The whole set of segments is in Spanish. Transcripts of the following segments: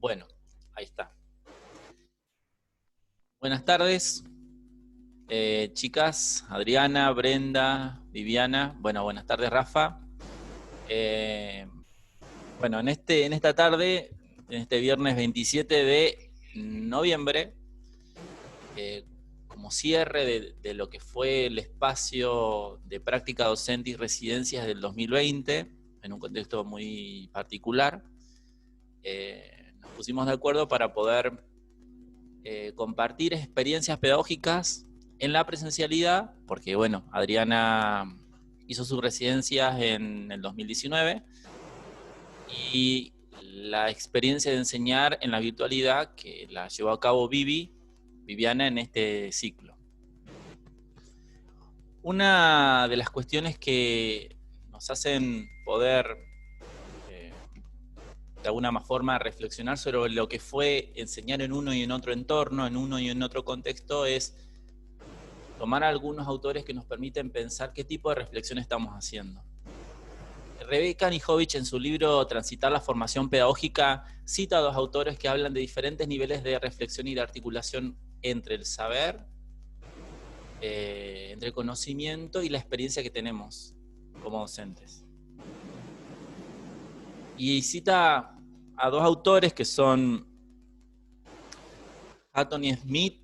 Bueno, ahí está. Buenas tardes, chicas, Adriana, Brenda, Viviana. Bueno, buenas tardes, Rafa. Eh, bueno, en esta tarde, en este viernes 27 de noviembre, como cierre de lo que fue el espacio de práctica docente y residencias del 2020, en un contexto muy particular, nos pusimos de acuerdo para poder compartir experiencias pedagógicas en la presencialidad, porque bueno, Adriana hizo sus residencias en el 2019 y la experiencia de enseñar en la virtualidad que la llevó a cabo Viviana en este ciclo. Una de las cuestiones que nos hacen poder de alguna forma reflexionar sobre lo que fue enseñar en uno y en otro entorno, en uno y en otro contexto, es tomar algunos autores que nos permiten pensar qué tipo de reflexión estamos haciendo. Rebecca Nijovic, en su libro Transitar la formación pedagógica, cita a dos autores que hablan de diferentes niveles de reflexión y de articulación entre el saber, entre el conocimiento y la experiencia que tenemos como docentes. Y cita a dos autores que son Hatton y Smith,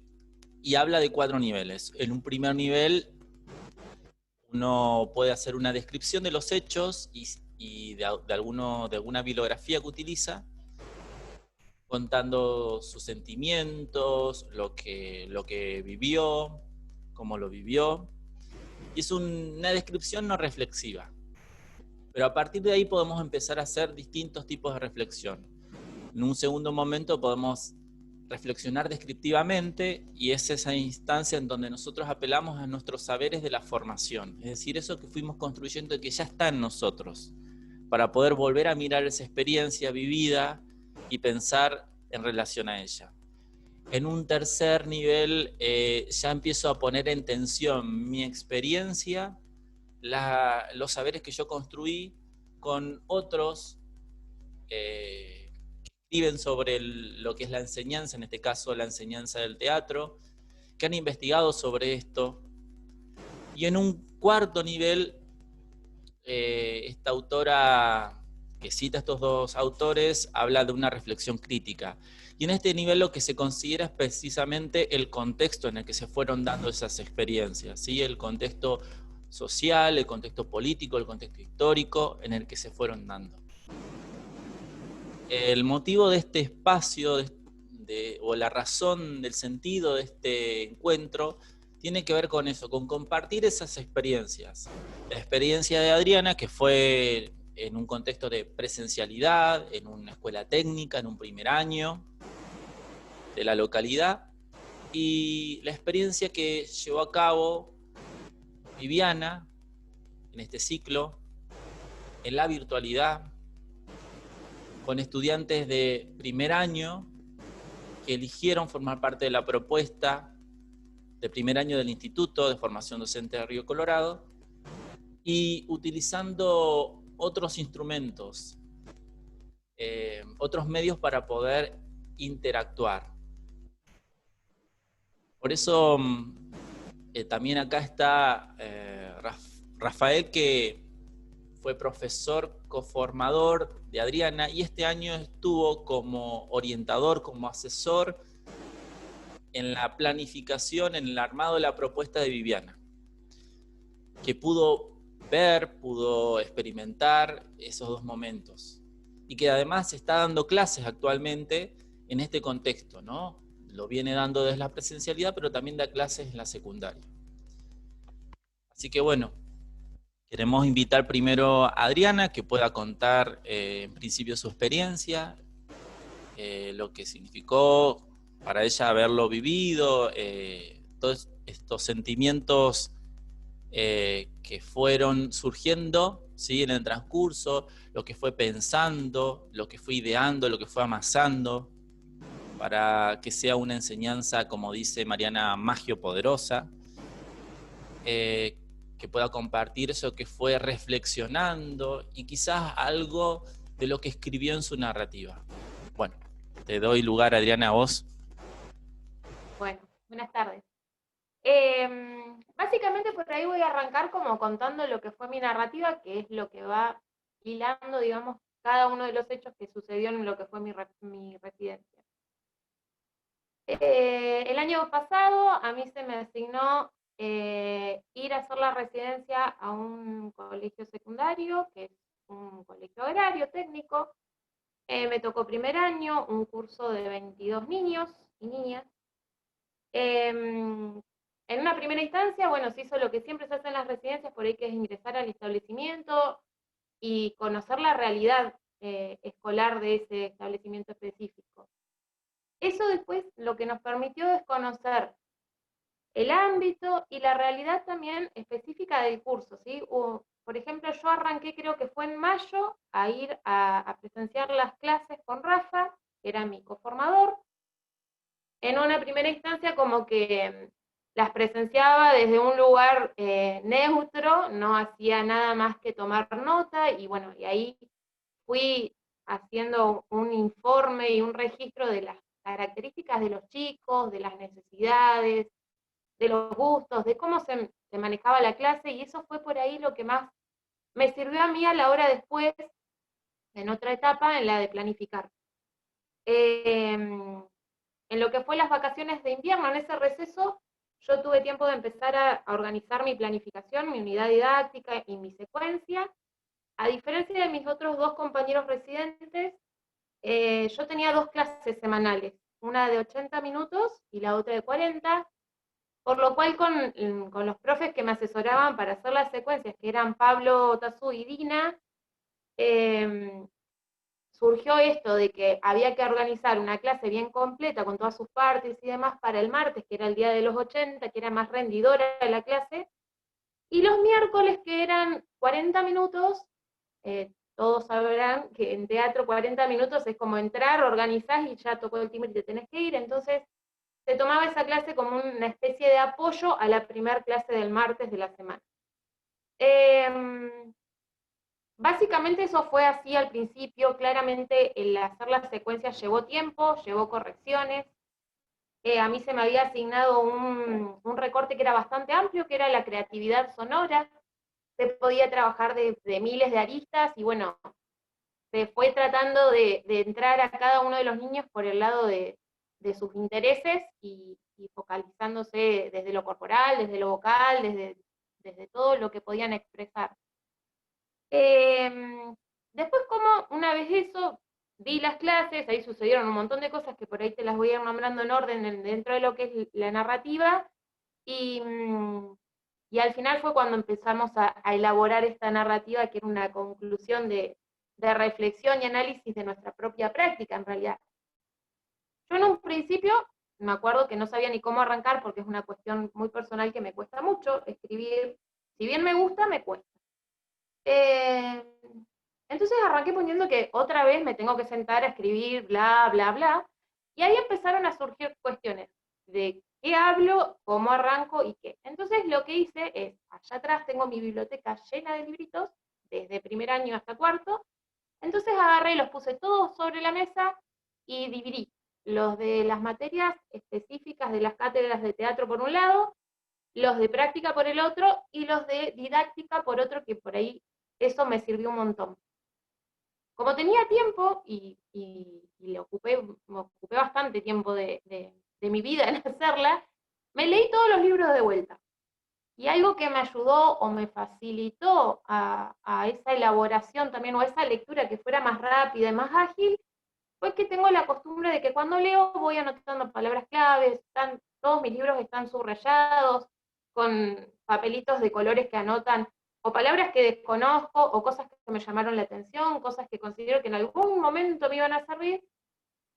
y habla de 4 niveles. En un primer nivel, uno puede hacer una descripción de los hechos y de alguna bibliografía que utiliza, contando sus sentimientos, lo que vivió, cómo lo vivió. Y es una descripción no reflexiva. Pero a partir de ahí podemos empezar a hacer distintos tipos de reflexión. En un segundo momento podemos reflexionar descriptivamente, y es esa instancia en donde nosotros apelamos a nuestros saberes de la formación, es decir, eso que fuimos construyendo y que ya está en nosotros, para poder volver a mirar esa experiencia vivida y pensar en relación a ella. En un tercer nivel ya empiezo a poner en tensión mi experiencia, los saberes que yo construí con otros escriben sobre lo que es la enseñanza, en este caso la enseñanza del teatro, que han investigado sobre esto. Y en un cuarto nivel, esta autora que cita a estos dos autores habla de una reflexión crítica. Y en este nivel lo que se considera es precisamente el contexto en el que se fueron dando esas experiencias, ¿sí? El contexto social, el contexto político, el contexto histórico en el que se fueron dando. El motivo de este espacio o la razón del sentido de este encuentro tiene que ver con eso, con compartir esas experiencias. La experiencia de Adriana, que fue en un contexto de presencialidad, en una escuela técnica, en un primer año de la localidad, y la experiencia que llevó a cabo Viviana en este ciclo, en la virtualidad, con estudiantes de primer año que eligieron formar parte de la propuesta de primer año del Instituto de Formación Docente de Río Colorado, y utilizando otros instrumentos, otros medios para poder interactuar. Por eso también acá está Rafael, que fue profesor coformador de Adriana, y este año estuvo como orientador, como asesor en la planificación, en el armado de la propuesta de Viviana, que pudo ver, pudo experimentar esos dos momentos, y que además está dando clases actualmente en este contexto, ¿no? Lo viene dando desde la presencialidad, pero también da clases en la secundaria. Así que bueno, queremos invitar primero a Adriana, que pueda contar en principio su experiencia, lo que significó para ella haberlo vivido, todos estos sentimientos que fueron surgiendo, ¿sí?, en el transcurso, lo que fue pensando, lo que fue ideando, lo que fue amasando, para que sea una enseñanza, como dice Mariana, magio-poderosa, que pueda compartir eso que fue reflexionando y quizás algo de lo que escribió en su narrativa. Bueno, te doy lugar, Adriana, a vos. Bueno, buenas tardes. Básicamente por ahí voy a arrancar como contando lo que fue mi narrativa, que es lo que va hilando, digamos, cada uno de los hechos que sucedió en lo que fue mi residencia. El año pasado a mí se me asignó ir a hacer la residencia a un colegio secundario, que es un colegio agrario técnico. Me tocó primer año, un curso de 22 niños y niñas. En una primera instancia, bueno, se hizo lo que siempre se hace en las residencias, por ahí que es ingresar al establecimiento y conocer la realidad escolar de ese establecimiento específico. Eso después lo que nos permitió es conocer el ámbito y la realidad también específica del curso, ¿sí? Por ejemplo, yo arranqué, creo que fue en mayo, a ir a presenciar las clases con Rafa, que era mi coformador. En una primera instancia como que las presenciaba desde un lugar neutro, no hacía nada más que tomar nota, y bueno, y ahí fui haciendo un informe y un registro de las características de los chicos, de las necesidades, de los gustos, de cómo se manejaba la clase, y eso fue por ahí lo que más me sirvió a mí a la hora después, en otra etapa, en la de planificar. En lo que fue las vacaciones de invierno, en ese receso, yo tuve tiempo de empezar a organizar mi planificación, mi unidad didáctica y mi secuencia. A diferencia de mis otros dos compañeros residentes, yo tenía dos clases semanales, una de 80 minutos y la otra de 40, por lo cual con los profes que me asesoraban para hacer las secuencias, que eran Pablo, Tazú y Dina, eh, surgió esto de que había que organizar una clase bien completa con todas sus partes y demás para el martes, que era el día de los 80, que era más rendidora la clase, y los miércoles, que eran 40 minutos, todos sabrán que en teatro 40 minutos es como entrar, organizás y ya tocó el timbre y te tenés que ir, entonces se tomaba esa clase como una especie de apoyo a la primera clase del martes de la semana. Básicamente eso fue así al principio. Claramente el hacer las secuencias llevó tiempo, llevó correcciones. A mí se me había asignado un recorte que era bastante amplio, que era la creatividad sonora. Se podía trabajar de miles de aristas y bueno, se fue tratando de entrar a cada uno de los niños por el lado de sus intereses y focalizándose desde lo corporal, desde lo vocal, desde todo lo que podían expresar. Después, como una vez eso, di las clases, ahí sucedieron un montón de cosas que por ahí te las voy a ir nombrando en orden dentro de lo que es la narrativa, y, y al final fue cuando empezamos a elaborar esta narrativa, que era una conclusión de reflexión y análisis de nuestra propia práctica, en realidad. Yo en un principio me acuerdo que no sabía ni cómo arrancar, porque es una cuestión muy personal que me cuesta mucho escribir. Si bien me gusta, me cuesta. Eh, entonces arranqué poniendo que otra vez me tengo que sentar a escribir, bla, bla, bla, y ahí empezaron a surgir cuestiones de qué hablo, cómo arranco y qué. Entonces lo que hice es, allá atrás tengo mi biblioteca llena de libritos, desde primer año hasta cuarto, entonces agarré y los puse todos sobre la mesa y dividí los de las materias específicas de las cátedras de teatro por un lado, los de práctica por el otro y los de didáctica por otro, que por ahí eso me sirvió un montón. Como tenía tiempo me ocupé bastante tiempo de mi vida en hacerla, me leí todos los libros de vuelta. Y algo que me ayudó o me facilitó a esa elaboración también, o a esa lectura que fuera más rápida y más ágil, fue que tengo la costumbre de que cuando leo voy anotando palabras claves, todos mis libros están subrayados, con papelitos de colores que anotan, o palabras que desconozco, o cosas que me llamaron la atención, cosas que considero que en algún momento me iban a servir,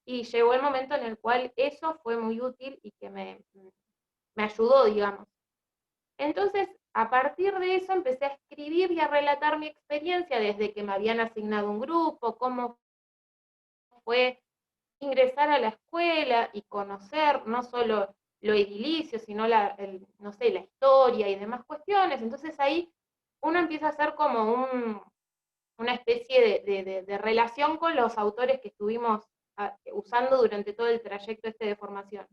y llegó el momento en el cual eso fue muy útil y que me ayudó, digamos. Entonces, a partir de eso empecé a escribir y a relatar mi experiencia desde que me habían asignado un grupo, cómo fue ingresar a la escuela y conocer no solo lo edilicio, sino no sé, la historia y demás cuestiones. Entonces ahí uno empieza a hacer como una especie de relación con los autores que estuvimos usando durante todo el trayecto este de formación.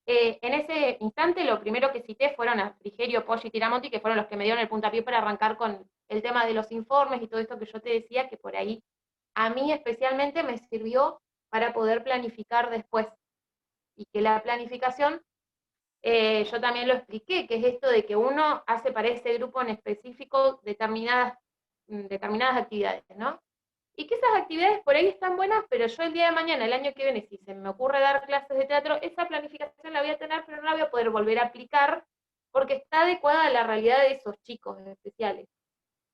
En ese instante lo primero que cité fueron a Frigerio, Poggi y Tiramonti, que fueron los que me dieron el puntapié para arrancar con el tema de los informes y todo esto que yo te decía, que por ahí a mí especialmente me sirvió para poder planificar después. Y que la planificación, yo también lo expliqué, que es esto de que uno hace para ese grupo en específico determinadas actividades, ¿no? Y que esas actividades por ahí están buenas, pero yo el día de mañana, el año que viene, si se me ocurre dar clases de teatro, esa planificación la voy a tener, pero no la voy a poder volver a aplicar porque está adecuada a la realidad de esos chicos especiales.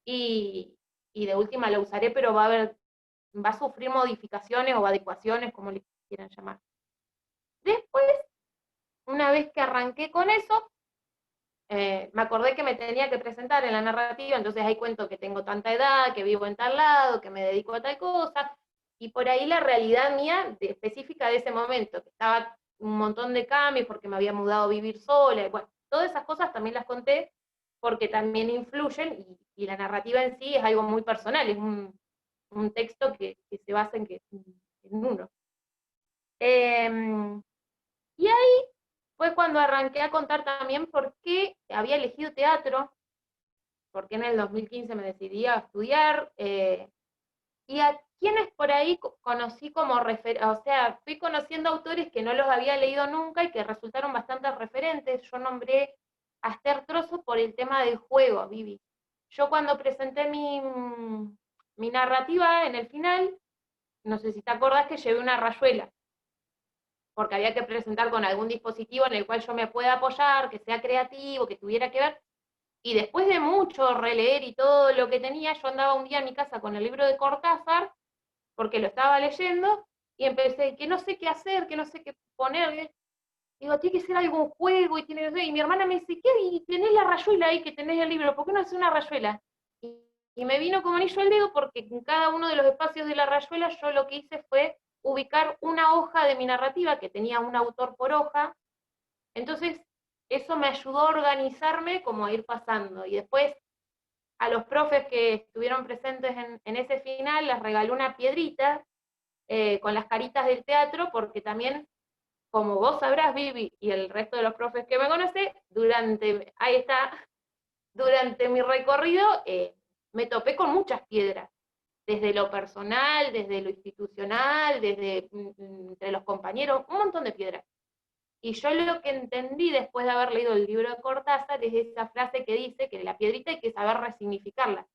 Y, y de última la usaré, pero va a sufrir modificaciones o adecuaciones, como le quieran llamar. Después, una vez que arranqué con eso, me acordé que me tenía que presentar en la narrativa, entonces ahí cuento que tengo tanta edad, que vivo en tal lado, que me dedico a tal cosa, y por ahí la realidad mía específica de ese momento, que estaba un montón de cambios porque me había mudado a vivir sola, y bueno, todas esas cosas también las conté porque también influyen, y la narrativa en sí es algo muy personal, es un texto que se basa en uno. Y ahí fue cuando arranqué a contar también por qué había elegido teatro, por qué en el 2015 me decidí a estudiar, y a quienes por ahí conocí como o sea, fui conociendo autores que no los había leído nunca y que resultaron bastante referentes. Yo nombré a Esther Trozo por el tema del juego, Vivi. Yo cuando presenté mi narrativa en el final, no sé si te acordás que llevé una rayuela, porque había que presentar con algún dispositivo en el cual yo me pueda apoyar, que sea creativo, que tuviera que ver. Y después de mucho releer y todo lo que tenía, yo andaba un día en mi casa con el libro de Cortázar, porque lo estaba leyendo, y empecé, que no sé qué hacer, que no sé qué poner. Digo, tiene que ser algún juego, y mi hermana me dice, ¿qué? Y tenés la rayuela ahí, que tenés el libro, ¿por qué no haces una rayuela? Y me vino como anillo al dedo, porque en cada uno de los espacios de la rayuela yo lo que hice fue ubicar una hoja de mi narrativa, que tenía un autor por hoja. Entonces eso me ayudó a organizarme como a ir pasando, y después a los profes que estuvieron presentes en ese final les regalé una piedrita con las caritas del teatro, porque también, como vos sabrás, Vivi, y el resto de los profes que me conocen, durante mi recorrido me topé con muchas piedras, desde lo personal, desde lo institucional, desde entre los compañeros, un montón de piedras. Y yo lo que entendí después de haber leído el libro de Cortázar es esa frase que dice que la piedrita hay que saber resignificarla.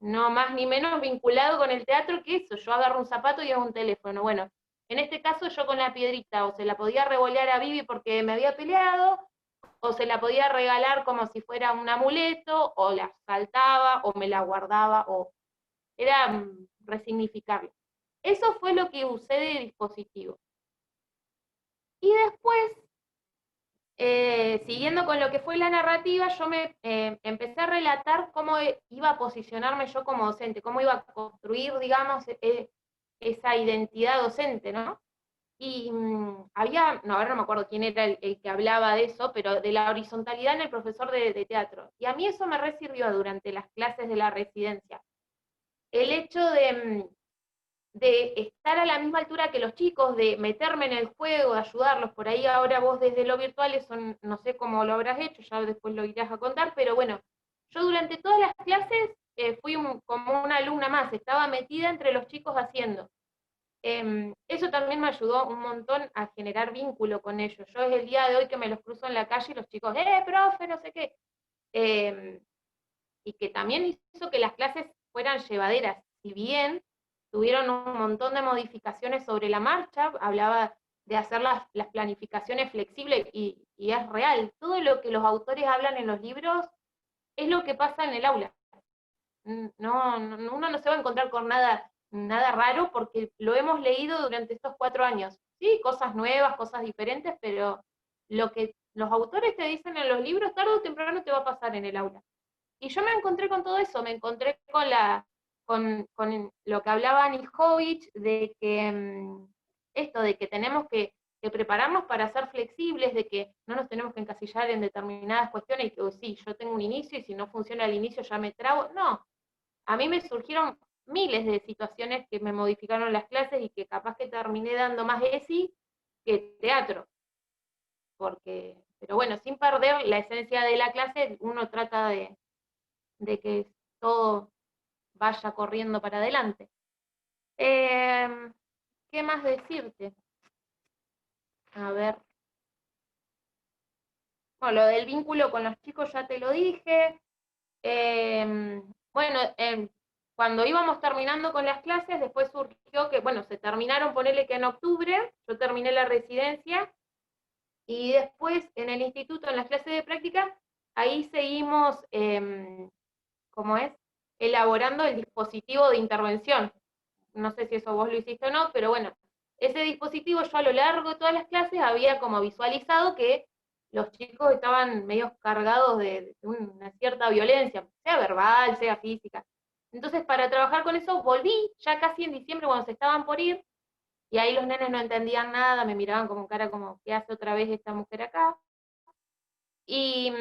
No más ni menos vinculado con el teatro que eso. Yo agarro un zapato y hago un teléfono. Bueno, en este caso yo con la piedrita o se la podía revolear a Vivi porque me había peleado, o se la podía regalar como si fuera un amuleto, o la saltaba, o me la guardaba, o era resignificarla. Eso fue lo que usé de dispositivo. Y después, siguiendo con lo que fue la narrativa, yo me empecé a relatar cómo iba a posicionarme yo como docente, cómo iba a construir, digamos, esa identidad docente, ¿no? Y ahora no me acuerdo quién era el que hablaba de eso, pero de la horizontalidad en el profesor de teatro. Y a mí eso me resirvió durante las clases de la residencia. El hecho de estar a la misma altura que los chicos, de meterme en el juego, de ayudarlos. Por ahí ahora vos desde lo virtual, eso no sé cómo lo habrás hecho, ya después lo irás a contar, pero bueno, yo durante todas las clases fui como una alumna más, estaba metida entre los chicos haciendo. Eso también me ayudó un montón a generar vínculo con ellos. Yo es el día de hoy que me los cruzo en la calle y los chicos, profe, no sé qué. Y que también hizo que las clases fueran llevaderas, si bien tuvieron un montón de modificaciones sobre la marcha, hablaba de hacer las planificaciones flexibles, y es real, todo lo que los autores hablan en los libros es lo que pasa en el aula. Uno no se va a encontrar con nada raro porque lo hemos leído durante estos 4 años. Sí, cosas nuevas, cosas diferentes, pero lo que los autores te dicen en los libros, tarde o temprano te va a pasar en el aula. Y yo me encontré con todo eso, me encontré con lo que hablaba Annie Hovich, de que esto, de que tenemos que prepararnos para ser flexibles, de que no nos tenemos que encasillar en determinadas cuestiones, y que sí, yo tengo un inicio y si no funciona el inicio ya me trago. No, a mí me surgieron miles de situaciones que me modificaron las clases y que capaz que terminé dando más ESI que teatro. Pero bueno, sin perder la esencia de la clase, uno trata de que todo vaya corriendo para adelante. ¿Qué más decirte? A ver. Bueno, lo del vínculo con los chicos ya te lo dije. Bueno, cuando íbamos terminando con las clases, después surgió que, bueno, se terminaron, ponele que en octubre, yo terminé la residencia, y después en el instituto, en las clases de práctica, ahí seguimos, ¿cómo es? Elaborando el dispositivo de intervención. No sé si eso vos lo hiciste o no, pero bueno, ese dispositivo yo a lo largo de todas las clases había como visualizado que los chicos estaban medio cargados de una cierta violencia, sea verbal, sea física. Entonces, para trabajar con eso, volví ya casi en diciembre cuando se estaban por ir, y ahí los nenes no entendían nada, me miraban con cara como, ¿qué hace otra vez esta mujer acá? Y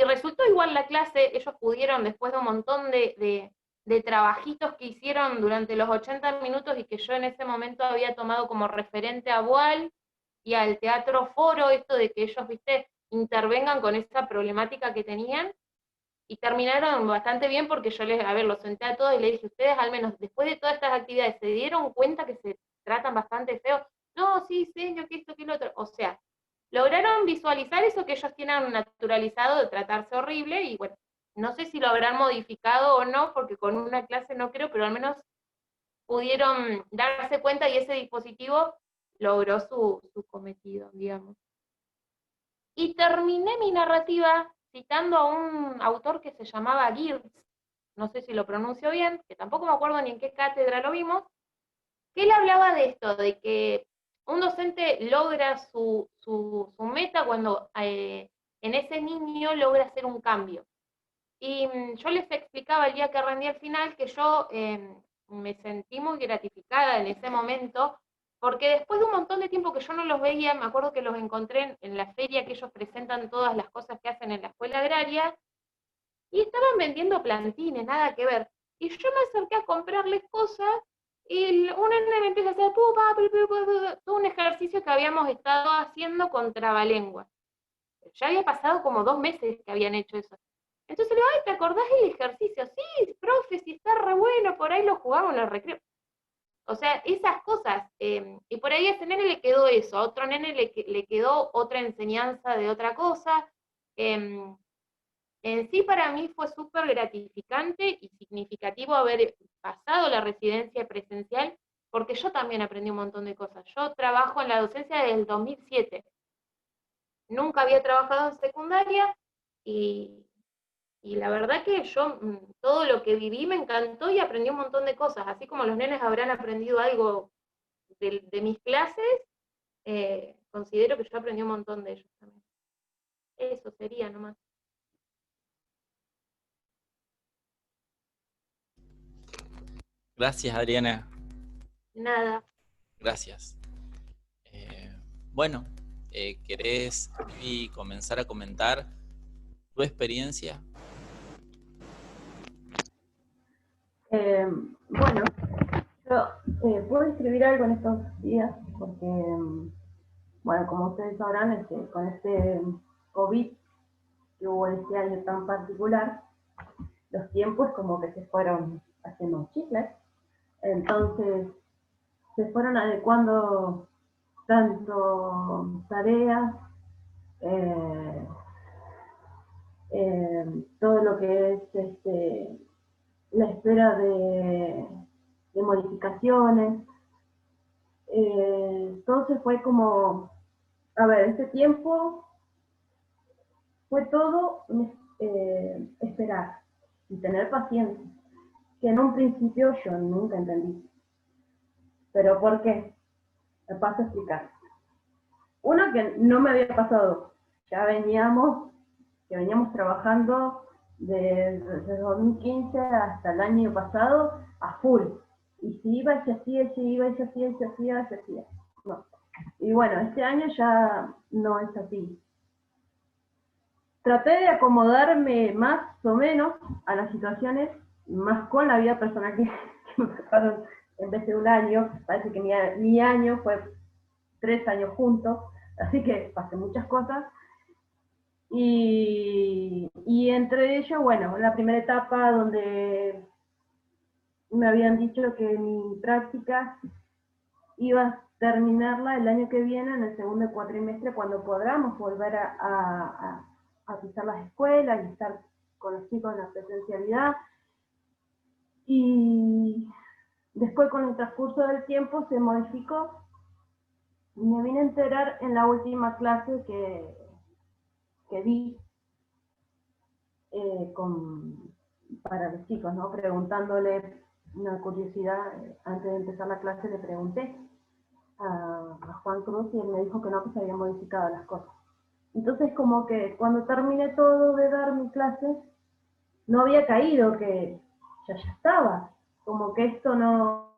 resultó igual la clase, ellos pudieron, después de un montón de trabajitos que hicieron durante los 80 minutos y que yo en ese momento había tomado como referente a Boal y al Teatro Foro, esto de que ellos, viste, intervengan con esa problemática que tenían, y terminaron bastante bien porque yo los senté a todos y les dije, ustedes al menos después de todas estas actividades, ¿se dieron cuenta que se tratan bastante feo? No, sí, señor, que esto, que lo otro. O sea, lograron visualizar eso que ellos tienen naturalizado de tratarse horrible, y bueno, no sé si lo habrán modificado o no, porque con una clase no creo, pero al menos pudieron darse cuenta y ese dispositivo logró su cometido, digamos. Y terminé mi narrativa citando a un autor que se llamaba Geertz, no sé si lo pronuncio bien, que tampoco me acuerdo ni en qué cátedra lo vimos, que él hablaba de esto, de que un docente logra su meta cuando en ese niño logra hacer un cambio. Y yo les explicaba el día que rendí al final que yo me sentí muy gratificada en ese momento, porque después de un montón de tiempo que yo no los veía, me acuerdo que los encontré en la feria que ellos presentan todas las cosas que hacen en la escuela agraria, y estaban vendiendo plantines, nada que ver. Y yo me acerqué a comprarles cosas, y una nena me empieza a hacer todo un ejercicio que habíamos estado haciendo con trabalengua. Ya había pasado como 2 meses que habían hecho eso. Entonces le digo, ay, ¿te acordás del ejercicio? Sí, profe, si está re bueno, por ahí lo jugamos en el recreo. O sea, esas cosas. Y por ahí a ese nene le quedó eso, a otro nene le quedó otra enseñanza de otra cosa. En sí para mí fue súper gratificante y significativo haber pasado la residencia presencial, porque yo también aprendí un montón de cosas. Yo trabajo en la docencia desde el 2007. Nunca había trabajado en secundaria, y la verdad que yo todo lo que viví me encantó y aprendí un montón de cosas, así como los nenes habrán aprendido algo de mis clases, considero que yo aprendí un montón de ellos también. Eso sería nomás. Gracias, Adriana. Nada. Gracias. Eh, bueno, ¿querés y comenzar a comentar tu experiencia? Bueno, yo puedo escribir algo en estos días porque, bueno, como ustedes sabrán, con este COVID que hubo este año tan particular, los tiempos como que se fueron haciendo chicles, entonces se fueron adecuando tanto tareas, eh, todo lo que es la espera de modificaciones, todo se fue como, a ver, este tiempo fue todo esperar y tener paciencia, que en un principio yo nunca entendí. ¿Pero por qué? Me paso a explicar. Uno, que no me había pasado, ya veníamos trabajando desde 2015 hasta el año pasado a full. Y si iba y se hacía, y se iba y se hacía, y se hacía, y se hacía. No. Y bueno, este año ya no es así. Traté de acomodarme más o menos a las situaciones, más con la vida personal que me pasaron en vez de un año, parece que mi año fue 3 años juntos, así que pasé muchas cosas. Y entre ellos, bueno, la primera etapa donde me habían dicho que mi práctica iba a terminarla el año que viene, en el segundo cuatrimestre, cuando podamos volver a pisar las escuelas y estar con los chicos en la presencialidad. Y después, con el transcurso del tiempo, se modificó. Y me vine a enterar en la última clase que di para los chicos, ¿no? Preguntándole una curiosidad, antes de empezar la clase le pregunté a Juan Cruz y él me dijo que no, que se habían modificado las cosas. Entonces, como que cuando terminé todo de dar mi clase, no había caído que ya estaba, como que esto no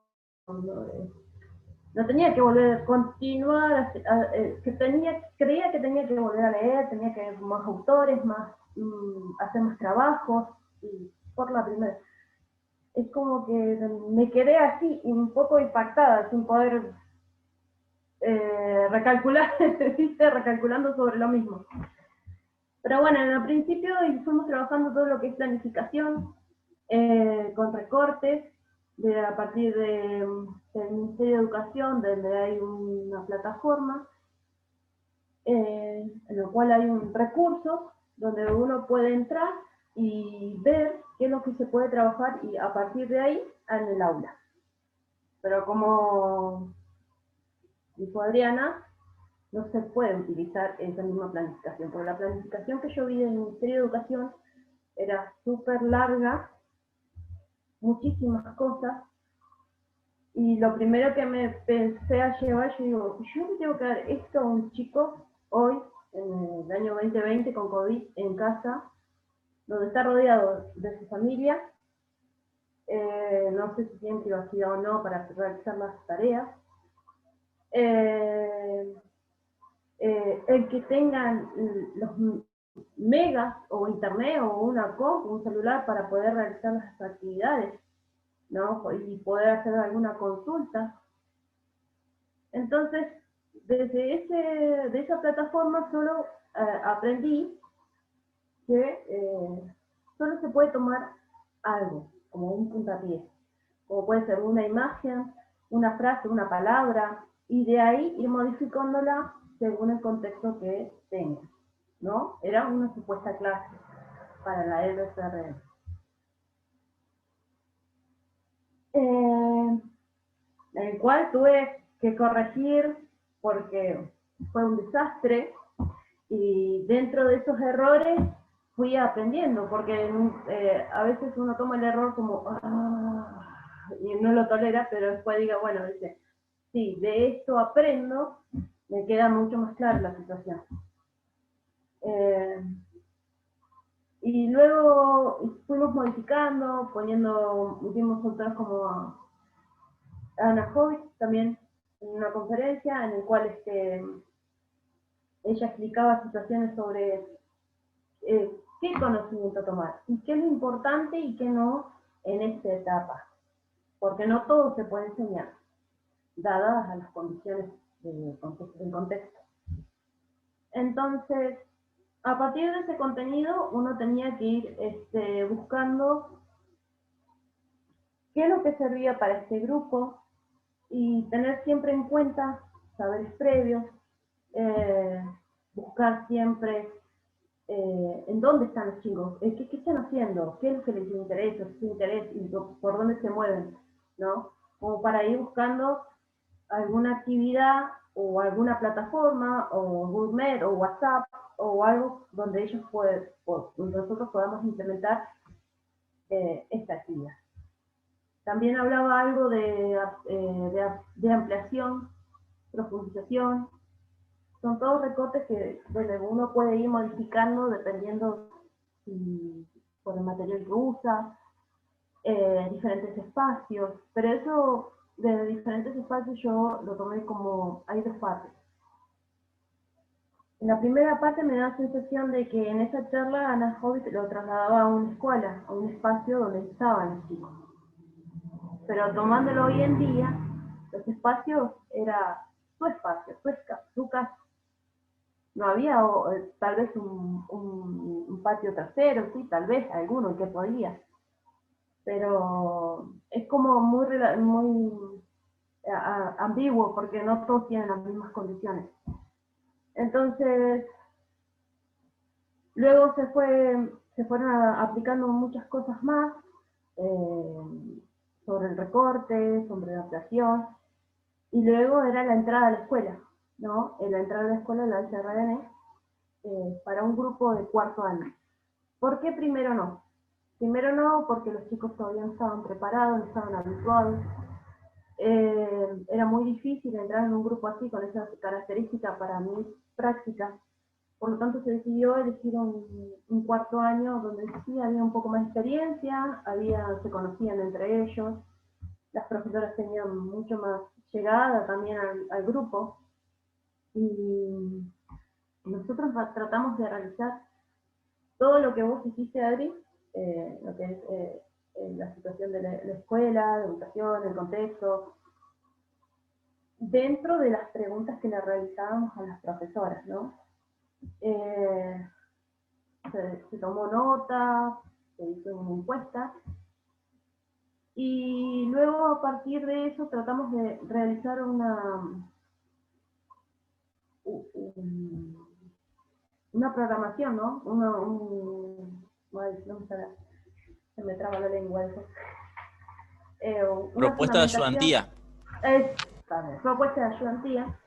tenía que volver a continuar, creía que tenía que volver a leer, tenía que ver más autores, hacer más trabajos, y por la primera. Es como que me quedé así, un poco impactada, sin poder recalcular, recalculando sobre lo mismo. Pero bueno, en el principio fuimos trabajando todo lo que es planificación, con recortes, a partir del Ministerio de Educación, donde hay una plataforma, en lo cual hay un recurso donde uno puede entrar y ver qué es lo que se puede trabajar y a partir de ahí en el aula. Pero como dijo Adriana, no se puede utilizar esa misma planificación, porque la planificación que yo vi del Ministerio de Educación era súper larga, muchísimas cosas, y lo primero que me pensé a llevar, yo digo, yo le tengo que dar esto a un chico hoy, en el año 2020, con COVID, en casa, donde está rodeado de su familia, no sé si tiene privacidad o no para realizar las tareas, el que tengan los megas o internet o una compu, un celular para poder realizar las actividades, ¿no? Y poder hacer alguna consulta. Entonces, de esa plataforma solo aprendí que solo se puede tomar algo, como un puntapié, como puede ser una imagen, una frase, una palabra, y de ahí ir modificándola según el contexto que tenga, ¿no? Era una supuesta clase para la LSRM. El cual tuve que corregir porque fue un desastre, y dentro de esos errores fui aprendiendo, porque a veces uno toma el error como y no lo tolera, pero después diga, bueno, dice, sí, de esto aprendo, me queda mucho más clara la situación. Y luego fuimos modificando, metimos autores como Ana Jovic también en una conferencia en la cual ella explicaba situaciones sobre qué conocimiento tomar y qué es lo importante y qué no en esta etapa, porque no todo se puede enseñar, dadas a las condiciones del contexto. Entonces, a partir de ese contenido, uno tenía que ir buscando qué es lo que servía para este grupo y tener siempre en cuenta saberes previos, buscar siempre en dónde están los chicos, qué están haciendo, qué es lo que les interesa, su interés y por dónde se mueven, ¿no? Como para ir buscando alguna actividad o alguna plataforma o Google Meet o WhatsApp o algo donde nosotros podamos implementar esta actividad. También hablaba algo de ampliación, profundización. Son todos recortes donde uno puede ir modificando dependiendo por el material que usa, diferentes espacios, pero eso de diferentes espacios yo lo tomé como, hay dos partes. En la primera parte me da la sensación de que en esa charla Ana Jovic lo trasladaba a una escuela, a un espacio donde estaban los chicos. Pero tomándolo hoy en día, los espacios era su espacio, su casa. No había tal vez un patio trasero, sí, tal vez alguno que podía, pero es como muy ambiguo porque no todos tienen las mismas condiciones. Entonces, luego se fueron aplicando muchas cosas más sobre el recorte, sobre la ampliación, y luego era la entrada a la escuela, ¿no? La entrada a la escuela, la SRN, para un grupo de cuarto año. ¿Por qué primero no? Primero no, porque los chicos todavía no estaban preparados, no estaban habituados. Era muy difícil entrar en un grupo así, con esas características para mi práctica. Por lo tanto, se decidió elegir un cuarto año donde sí había un poco más de experiencia, se conocían entre ellos, las profesoras tenían mucho más llegada también al grupo, y nosotros tratamos de realizar todo lo que vos hiciste, Adri, lo que es la situación de la escuela, la educación, el contexto, dentro de las preguntas que le realizábamos a las profesoras, ¿no? Se tomó nota, se hizo una encuesta, y luego a partir de eso tratamos de realizar una programación, ¿no? Se me traba la lengua eso. Una Propuesta de fundamentación, ayudantía. propuesta de ayudantía,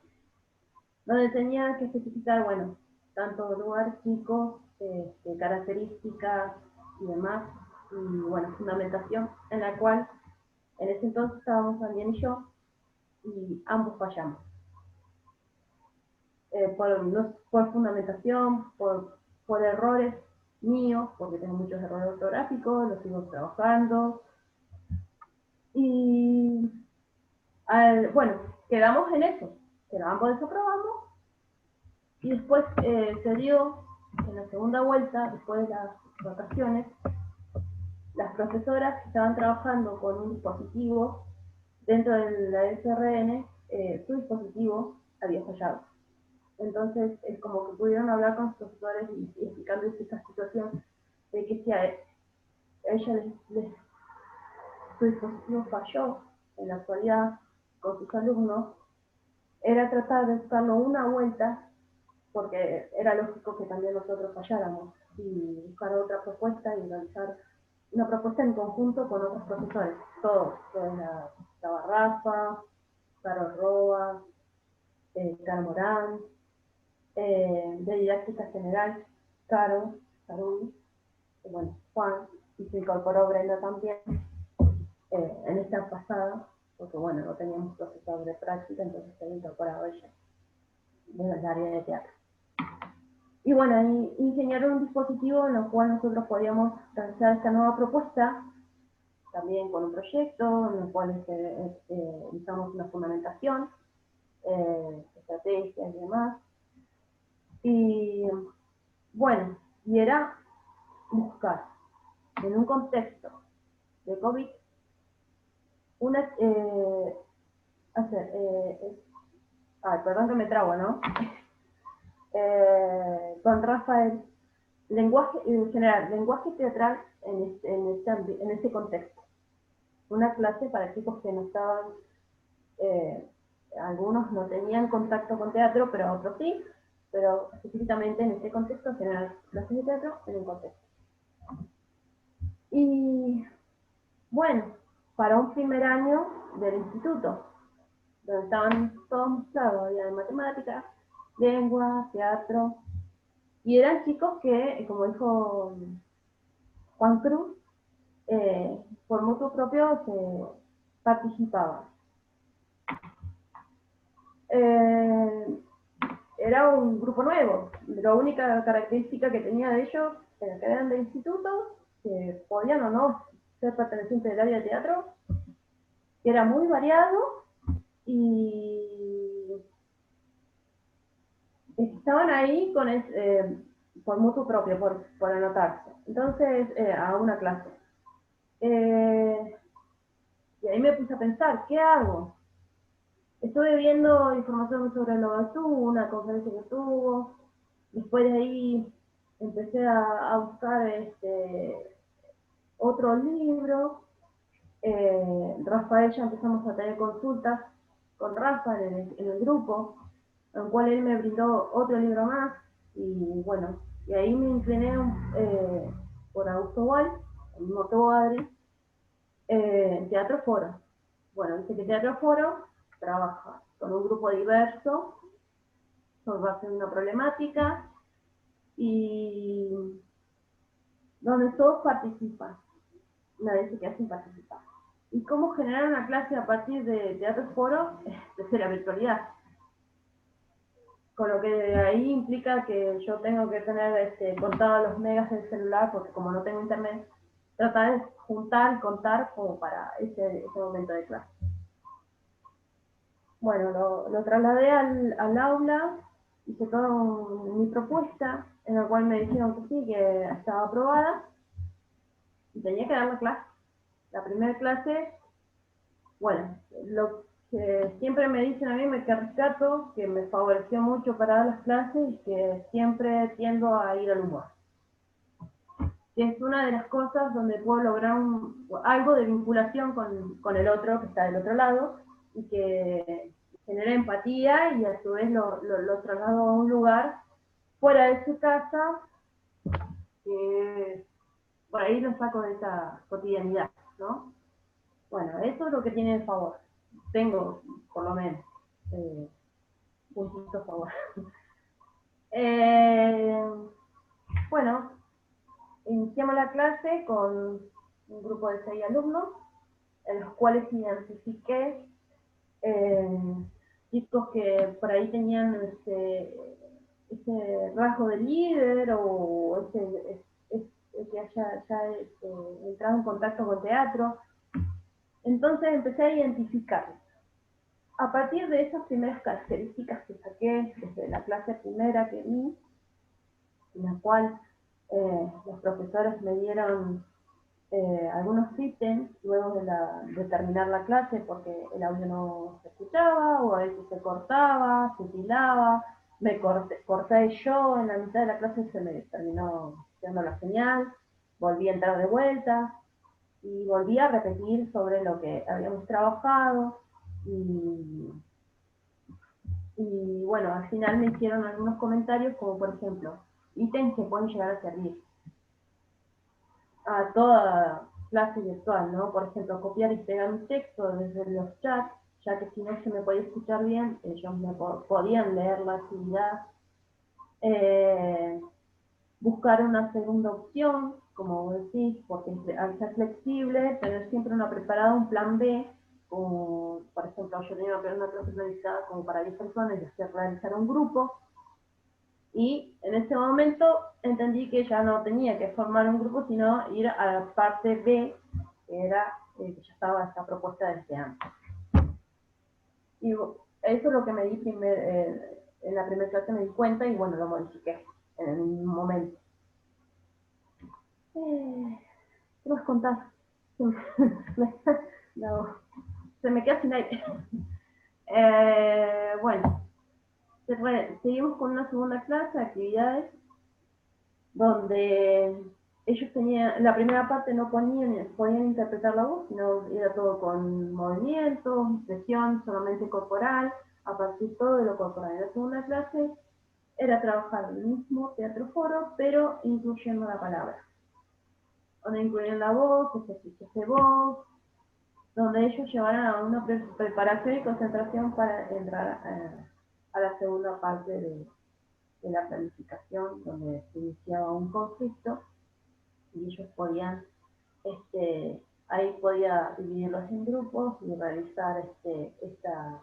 donde tenía que especificar, bueno, tanto lugar, chicos, características y demás, y bueno, fundamentación, en la cual en ese entonces estábamos también y yo, y ambos fallamos. Por fundamentación, por errores míos, porque tengo muchos errores ortográficos, los sigo trabajando, y bueno, quedamos en eso, quedamos, desaprobamos, y después se dio en la segunda vuelta, después de las vacaciones, las profesoras que estaban trabajando con un dispositivo dentro de la SRN, su dispositivo había fallado. Entonces es como que pudieron hablar con los profesores y explicarles esta situación de que si a ella su dispositivo falló en la actualidad con sus alumnos, era tratar de buscarlo una vuelta, porque era lógico que también nosotros falláramos, y buscar otra propuesta y realizar una propuesta en conjunto con otros profesores, todos, estaba Rafa, Carol Roa, Caro Morán, de didáctica general, Carol, bueno, Juan, y se incorporó Brenda también en esta pasada, porque bueno, no teníamos profesor de práctica, entonces se había incorporado ella desde el área de teatro. Y bueno, ingeniaron un dispositivo en el cual nosotros podíamos realizar esta nueva propuesta, también con un proyecto en el cual usamos una fundamentación, estrategias y demás. Y bueno, y era buscar en un contexto de COVID perdón que me trabo, ¿no? Con Rafael, lenguaje, en general, lenguaje teatral en este contexto. Una clase para chicos que no estaban, algunos no tenían contacto con teatro, pero otros sí, pero específicamente en este contexto, generar clases de teatro en un contexto. Y bueno, para un primer año del instituto, donde estaban todos mezclados, había matemáticas, lengua, teatro, y eran chicos que, como dijo Juan Cruz, por mutuo propio se participaban. Era un grupo nuevo, la única característica que tenía de ellos era que eran de instituto, que podían o no ser pertenecientes del área de teatro, que era muy variado, y estaban ahí por mutuo propio, por anotarse. Entonces, a una clase. Y Y ahí me puse a pensar, ¿qué hago? Estuve viendo información sobre el Logatú, una conferencia que tuvo. Después de ahí empecé a buscar otro libro. Rafael, ya empezamos a tener consultas con Rafa en el grupo, en el cual él me brindó otro libro más. Y bueno, y ahí me incliné por Augusto Boal, el mismo que Adri, Teatro Foro. Bueno, dice que Teatro Foro trabaja con un grupo diverso sobre base de una problemática y donde todos participan, nadie se queda sin participar. ¿Y cómo generar una clase a partir de Teatro Foro? Desde la virtualidad. Con lo que ahí implica que yo tengo que tener contados los megas del celular, porque como no tengo internet, tratar de juntar y contar como para ese momento de clase. Bueno, lo trasladé al aula, hice toda mi propuesta, en la cual me dijeron que sí, que estaba aprobada, y tenía que dar la clase. La primera clase, bueno, lo que siempre me dicen a mí, que rescato, que me favoreció mucho para dar las clases, y que siempre tiendo a ir al humor. Que es una de las cosas donde puedo lograr algo de vinculación con el otro que está del otro lado, y que genera empatía, y a su vez lo traslado a un lugar fuera de su casa, que por ahí lo saco de esa cotidianidad, ¿no? Bueno, eso es lo que tiene el favor. Tengo, por lo menos, puntitos a favor. Bueno, iniciamos la clase con un grupo de 6 alumnos, en los cuales identifiqué chicos que por ahí tenían ese rasgo de líder, o que haya entrado en contacto con teatro. Entonces empecé a identificarlos. A partir de esas primeras características que saqué desde la clase primera que vi, en la cual los profesores me dieron algunos ítems luego de terminar la clase, porque el audio no se escuchaba, o a veces se cortaba, se tilaba, me corté yo en la mitad de la clase, se me terminó quedando la señal, volví a entrar de vuelta y volví a repetir sobre lo que habíamos trabajado, y bueno, al final me hicieron algunos comentarios, como por ejemplo, ítems que pueden llegar a servir a toda clase virtual, ¿no? Por ejemplo, copiar y pegar un texto desde los chats, ya que si no se me podía escuchar bien, ellos me podían leer la actividad. Buscar una segunda opción, como decís, porque al ser flexible, tener siempre preparada un plan B, como por ejemplo yo tenía una clase planificada como para 10 personas y hacía realizar un grupo, y en ese momento entendí que ya no tenía que formar un grupo, sino ir a la parte B, que era que ya estaba esta propuesta desde antes. Y eso es lo que me di en la primera clase, me di cuenta, y bueno, lo modifiqué en un momento. ¿Qué vas a contar? No, se me queda sin aire. Bueno, seguimos con una segunda clase de actividades, donde ellos tenían, la primera parte no podían interpretar la voz, sino era todo con movimientos, expresión solamente corporal, a partir todo de lo corporal. En la segunda clase era trabajar el mismo Teatro Foro, pero incluyendo la palabra, donde incluían la voz, ejercicios de voz, donde ellos llevaran a una preparación y concentración para entrar a la segunda parte de la planificación, donde se iniciaba un conflicto, y ellos podían, ahí podía dividirlos en grupos y realizar esta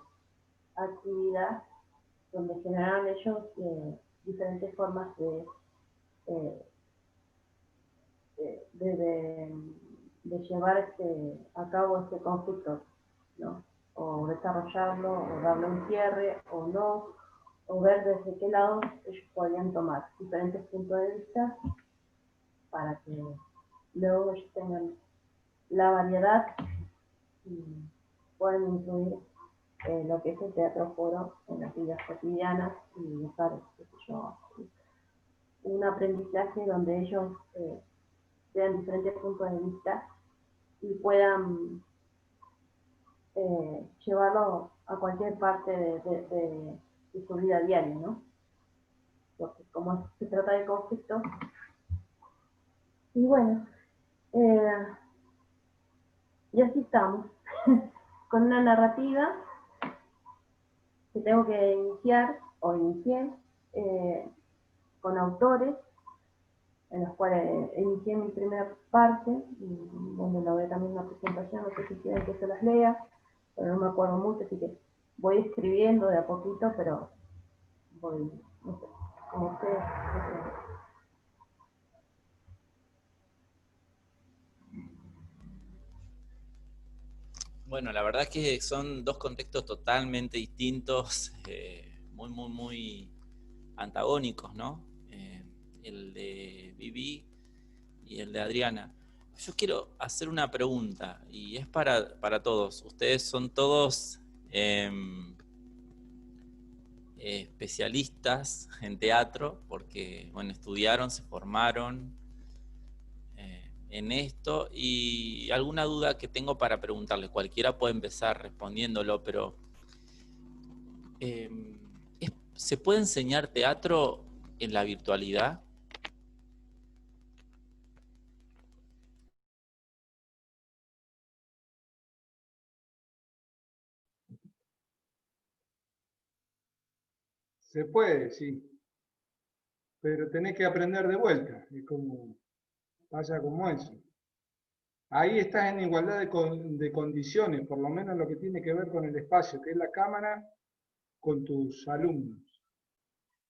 actividad, donde generaron ellos diferentes formas de llevar a cabo este conflicto, ¿no? O desarrollarlo, o darle un cierre, o no, o ver desde qué lado ellos podían tomar diferentes puntos de vista, para que luego ellos tengan la variedad y pueden incluir lo que es el teatro foro en las vidas cotidianas y buscar, qué sé yo, un aprendizaje donde ellos vean diferentes puntos de vista y puedan llevarlo a cualquier parte de su vida diaria, ¿no? Porque como se trata de conflictos, y bueno, y así estamos, con una narrativa que tengo que iniciar, o inicié, con autores, en los cuales inicié mi primera parte, y donde lo ve también una presentación, no sé si quieren que se las lea, pero no me acuerdo mucho, así que voy escribiendo de a poquito, pero voy, no sé, como ustedes. Bueno, la verdad es que son dos contextos totalmente distintos, muy, muy, muy antagónicos, ¿no? El de Vivi y el de Adriana. Yo quiero hacer una pregunta, y es para todos. Ustedes son todos especialistas en teatro, porque, bueno, estudiaron, se formaron en esto, y alguna duda que tengo para preguntarles, cualquiera puede empezar respondiéndolo, pero ¿se puede enseñar teatro en la virtualidad? Se puede, sí, pero tenés que aprender de vuelta, es como, pasa como eso. Ahí estás en igualdad de condiciones, por lo menos lo que tiene que ver con el espacio, que es la cámara, con tus alumnos.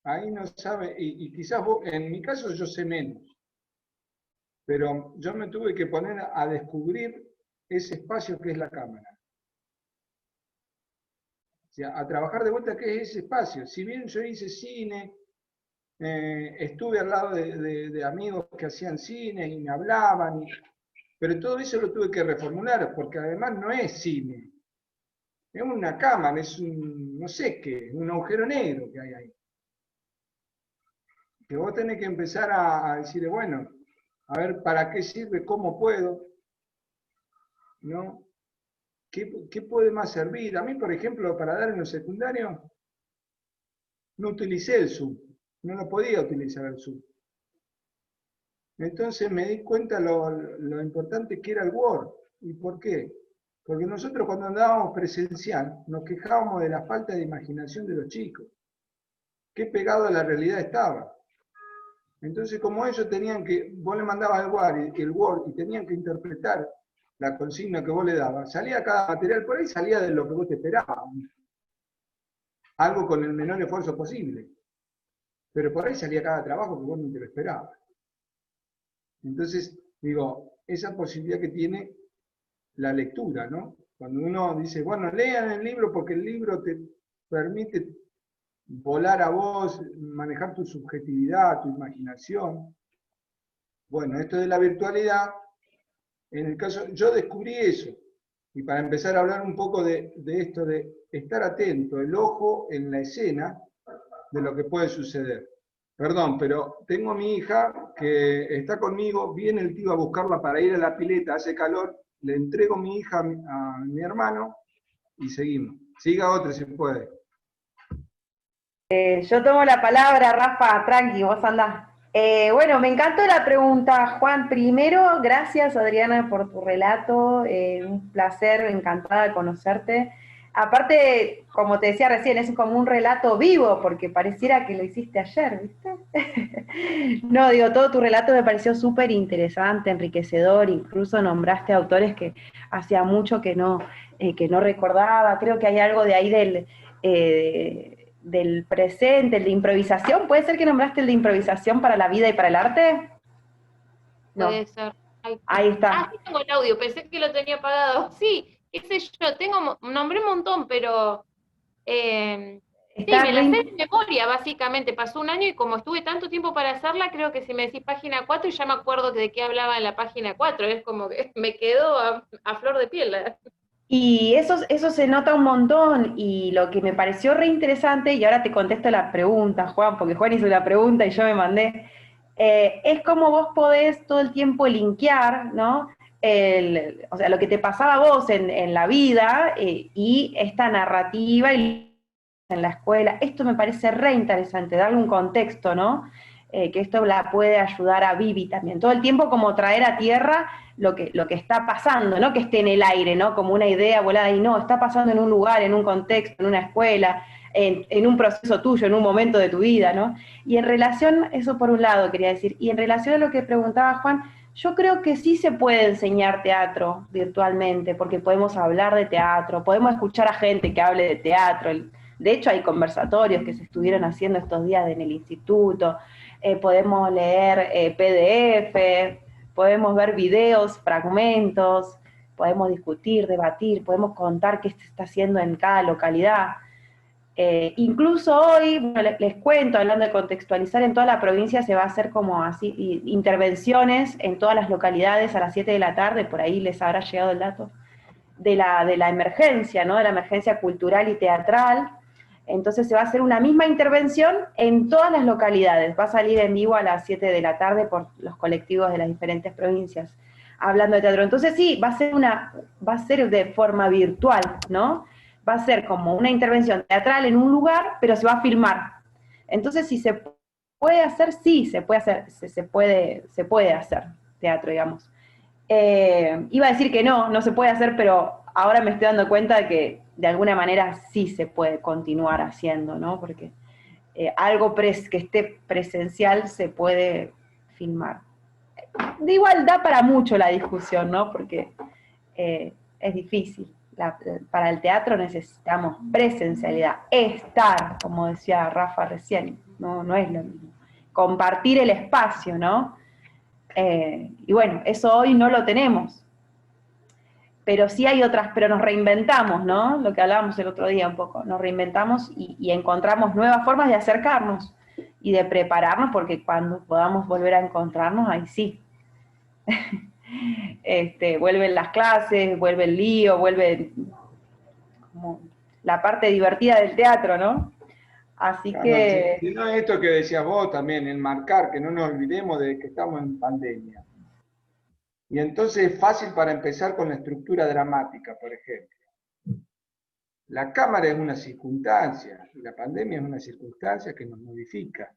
Ahí no sabe, y quizás vos, en mi caso yo sé menos, pero yo me tuve que poner a descubrir ese espacio que es la cámara. O sea, a trabajar de vuelta qué es ese espacio. Si bien yo hice cine, estuve al lado de amigos que hacían cine y me hablaban, pero todo eso lo tuve que reformular, porque además no es cine. Es una cámara, es un, no sé qué, un agujero negro que hay ahí. Que vos tenés que empezar a decir, bueno, a ver, ¿para qué sirve? ¿Cómo puedo? ¿No? ¿Qué puede más servir? A mí, por ejemplo, para dar en los secundarios, no utilicé el Zoom. No lo podía utilizar el Zoom. Entonces me di cuenta lo importante que era el Word. ¿Y por qué? Porque nosotros cuando andábamos presencial nos quejábamos de la falta de imaginación de los chicos. Qué pegado a la realidad estaba. Entonces como ellos tenían que, vos le mandabas el Word y tenían que interpretar la consigna que vos le dabas, salía cada material por ahí, salía de lo que vos te esperabas. Algo con el menor esfuerzo posible. Pero por ahí salía cada trabajo que vos no te lo esperabas. Entonces, digo, esa posibilidad que tiene la lectura, ¿no? Cuando uno dice, bueno, lean el libro porque el libro te permite volar a vos, manejar tu subjetividad, tu imaginación. Bueno, esto de la virtualidad, en el caso, yo descubrí eso. Y para empezar a hablar un poco de esto de estar atento, el ojo en la escena de lo que puede suceder. Perdón, pero tengo a mi hija que está conmigo, viene el tío a buscarla para ir a la pileta, hace calor, le entrego mi hija a mi hermano y seguimos. Siga otro si puede. Yo tomo la palabra, Rafa, tranqui, vos andás. Bueno, me encantó la pregunta, Juan. Primero, gracias, Adriana, por tu relato. Un placer, encantada de conocerte. Aparte, como te decía recién, es como un relato vivo, porque pareciera que lo hiciste ayer, ¿viste? No, digo, todo tu relato me pareció súper interesante, enriquecedor, incluso nombraste autores que hacía mucho que no recordaba. Creo que hay algo de ahí del presente, el de improvisación. ¿Puede ser que nombraste el de improvisación para la vida y para el arte? No. Puede ser. Ahí está. Ah, sí tengo el audio, pensé que lo tenía apagado. Sí, qué sé yo, nombré un montón, pero sí, me la sé de memoria, básicamente. Pasó un año y como estuve tanto tiempo para hacerla, creo que si me decís página 4 ya me acuerdo de qué hablaba en la página 4. Es como que me quedó a flor de piel. Y eso se nota un montón, y lo que me pareció re interesante, y ahora te contesto la pregunta, Juan, porque Juan hizo la pregunta y yo me mandé, es como vos podés todo el tiempo linkear, ¿no? O sea, lo que te pasaba a vos en la vida y esta narrativa y en la escuela. Esto me parece re interesante, darle un contexto, ¿no? Que esto la puede ayudar a Vivi también. Todo el tiempo como traer a tierra lo que está pasando, no que esté en el aire, ¿no? Como una idea volada y no, está pasando en un lugar, en un contexto, en una escuela, en un proceso tuyo, en un momento de tu vida, ¿no? Y en relación, eso por un lado quería decir, y en relación a lo que preguntaba Juan, yo creo que sí se puede enseñar teatro virtualmente, porque podemos hablar de teatro, podemos escuchar a gente que hable de teatro. De hecho, hay conversatorios que se estuvieron haciendo estos días en el instituto, podemos leer PDF, podemos ver videos, fragmentos, podemos discutir, debatir, podemos contar qué se está haciendo en cada localidad. Incluso hoy, bueno, les cuento, hablando de contextualizar, en toda la provincia se va a hacer como así, intervenciones en todas las localidades a las 7 de la tarde, por ahí les habrá llegado el dato, de la emergencia, ¿no? De la emergencia cultural y teatral. Entonces se va a hacer una misma intervención en todas las localidades. Va a salir en vivo a las 7 de la tarde por los colectivos de las diferentes provincias, hablando de teatro. Entonces sí, va a ser de forma virtual, ¿no? Va a ser como una intervención teatral en un lugar, pero se va a filmar. Entonces, si se puede hacer, sí, se puede hacer, se puede hacer teatro, digamos. Iba a decir que no se puede hacer, pero ahora me estoy dando cuenta de que de alguna manera sí se puede continuar haciendo, ¿no? Porque algo que esté presencial se puede filmar. De igual da para mucho la discusión, ¿no? Porque es difícil. Para el teatro necesitamos presencialidad, estar, como decía Rafa recién, no es lo mismo. Compartir el espacio, ¿no? Y bueno, eso hoy no lo tenemos. Pero sí hay otras, pero nos reinventamos, ¿no? Lo que hablábamos el otro día un poco, nos reinventamos y encontramos nuevas formas de acercarnos y de prepararnos, porque cuando podamos volver a encontrarnos, ahí sí. Vuelven las clases, vuelve el lío, vuelve como la parte divertida del teatro, ¿no? Así Claro, que... si no, esto que decías vos también, enmarcar, que no nos olvidemos de que estamos en pandemia. Y entonces es fácil para empezar con la estructura dramática, por ejemplo. La cámara es una circunstancia, y la pandemia es una circunstancia que nos modifica,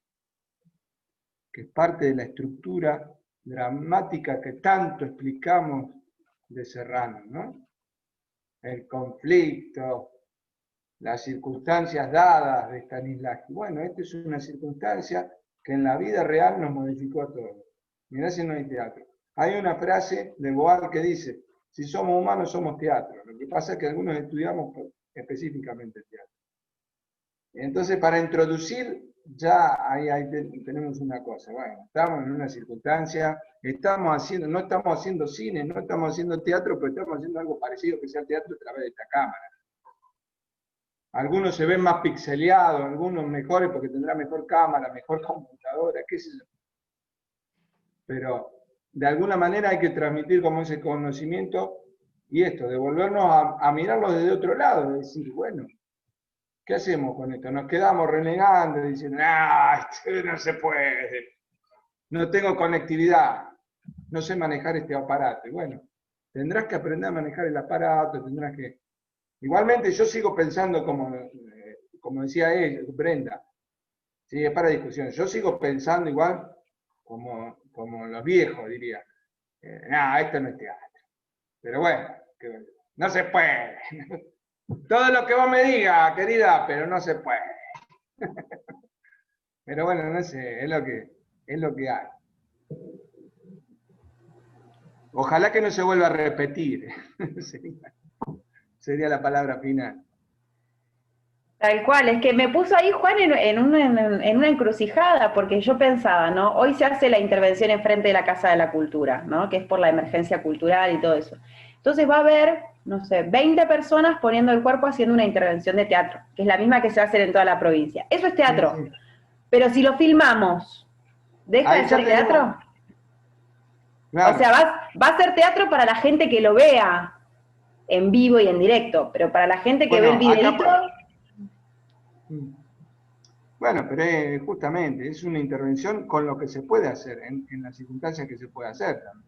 que es parte de la estructura dramática que tanto explicamos de Serrano, ¿no? El conflicto, las circunstancias dadas de Stanislavski. Bueno, esta es una circunstancia que en la vida real nos modificó a todos. Mirá si no hay teatro. Hay una frase de Boal que dice, si somos humanos somos teatro. Lo que pasa es que algunos estudiamos específicamente el teatro. Entonces, para introducir, ya ahí tenemos una cosa. Bueno, estamos en una circunstancia, no estamos haciendo cine, no estamos haciendo teatro, pero estamos haciendo algo parecido que sea teatro a través de esta cámara. Algunos se ven más pixeleados, algunos mejores porque tendrá mejor cámara, mejor computadora, qué sé yo. Pero de alguna manera hay que transmitir como ese conocimiento y esto, de volvernos a mirarlo desde otro lado, de decir, bueno, ¿qué hacemos con esto? Nos quedamos renegando, diciendo, esto no se puede, no tengo conectividad, no sé manejar este aparato. Y bueno, tendrás que aprender a manejar el aparato, tendrás que... Igualmente yo sigo pensando como decía ella, Brenda, sí, es para discusión, yo sigo pensando igual como los viejos, diría. Esto no es teatro. Pero bueno, no se puede. Todo lo que vos me digas, querida, pero no se puede. Pero bueno, no sé, es lo que hay. Ojalá que no se vuelva a repetir. Sería la palabra final. Tal cual, es que me puso ahí Juan en una encrucijada, porque yo pensaba, ¿no? Hoy se hace la intervención enfrente de la Casa de la Cultura, ¿no? Que es por la emergencia cultural y todo eso. Entonces va a haber, no sé, 20 personas poniendo el cuerpo haciendo una intervención de teatro, que es la misma que se va a hacer en toda la provincia. Eso es teatro. Sí, sí. Pero si lo filmamos, ¿deja de ser teatro? Claro. O sea, va a ser teatro para la gente que lo vea. en vivo y en directo, pero para la gente que ve el videito... Bueno, pero justamente es una intervención con lo que se puede hacer, en las circunstancias que se puede hacer también.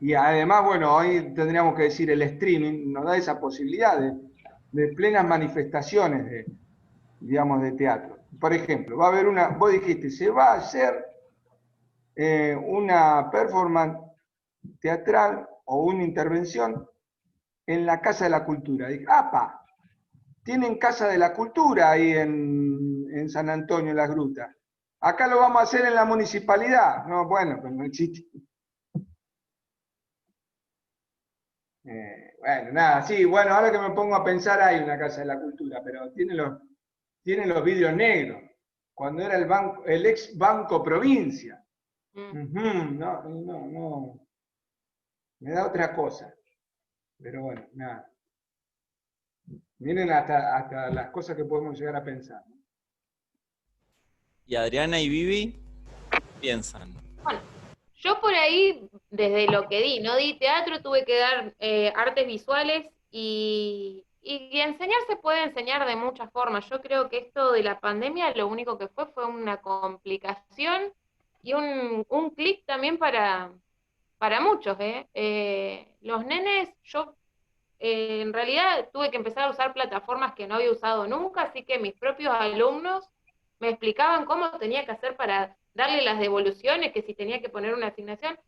Y además, bueno, hoy tendríamos que decir, el streaming nos da esa posibilidad de plenas manifestaciones digamos, de teatro. Por ejemplo, va a haber vos dijiste, se va a hacer una performance teatral o una intervención en la Casa de la Cultura. Dije, ¡apa! Tienen Casa de la Cultura ahí en San Antonio, en las Grutas. Acá lo vamos a hacer en la municipalidad. No, bueno, pero no existe. Bueno, nada, sí, bueno, ahora que me pongo a pensar hay una Casa de la Cultura, pero tiene los vidrios negros, cuando era el ex Banco Provincia. No, me da otra cosa. Pero bueno, nada. Miren hasta las cosas que podemos llegar a pensar. Y Adriana y Vivi piensan. Bueno, yo por ahí, desde lo que di, no di teatro, tuve que dar artes visuales y enseñar se puede enseñar de muchas formas. Yo creo que esto de la pandemia lo único que fue una complicación y un clic también para muchos. Los nenes, yo en realidad tuve que empezar a usar plataformas que no había usado nunca, así que mis propios alumnos me explicaban cómo tenía que hacer para darle las devoluciones, que si tenía que poner una asignación.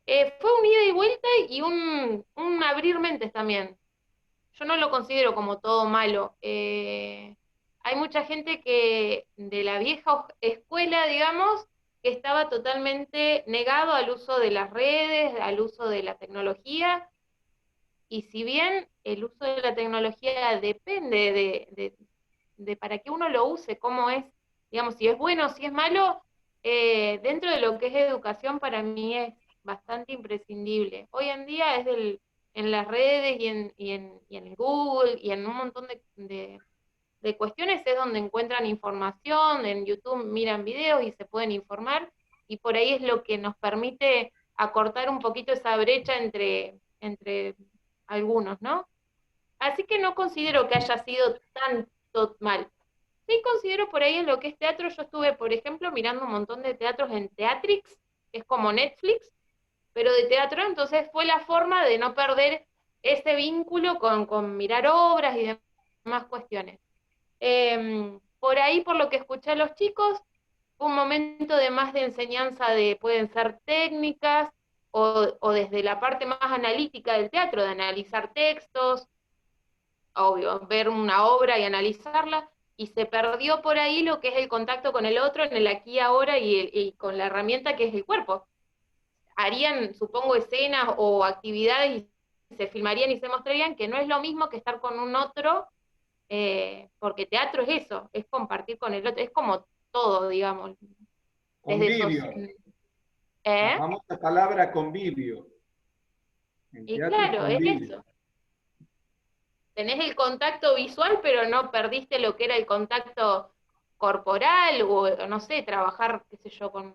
Fue un ida y vuelta y un abrir mentes también. Yo no lo considero como todo malo. Hay mucha gente que de la vieja escuela, digamos, que estaba totalmente negado al uso de las redes, al uso de la tecnología, y si bien el uso de la tecnología depende de para qué uno lo use, cómo es, digamos, si es bueno o si es malo, dentro de lo que es educación para mí es bastante imprescindible. Hoy en día es en las redes y en Google y en un montón de cuestiones es donde encuentran información, en YouTube miran videos y se pueden informar, y por ahí es lo que nos permite acortar un poquito esa brecha entre algunos, ¿no? Así que no considero que haya sido tanto mal. Sí considero por ahí en lo que es teatro, yo estuve, por ejemplo, mirando un montón de teatros en Teatrix, que es como Netflix, pero de teatro, entonces fue la forma de no perder ese vínculo con mirar obras y demás cuestiones. Por ahí, por lo que escuché a los chicos, fue un momento de más de enseñanza pueden ser técnicas, o desde la parte más analítica del teatro, de analizar textos, obvio, ver una obra y analizarla, y se perdió por ahí lo que es el contacto con el otro en el aquí y ahora y con la herramienta que es el cuerpo. Harían, supongo, escenas o actividades y se filmarían y se mostrarían, que no es lo mismo que estar con un otro, porque teatro es eso, es compartir con el otro, es como todo, digamos. Convivio. La famosa palabra convivio. Y claro, es eso. Tenés el contacto visual, pero no perdiste lo que era el contacto corporal, o no sé, trabajar, qué sé yo, con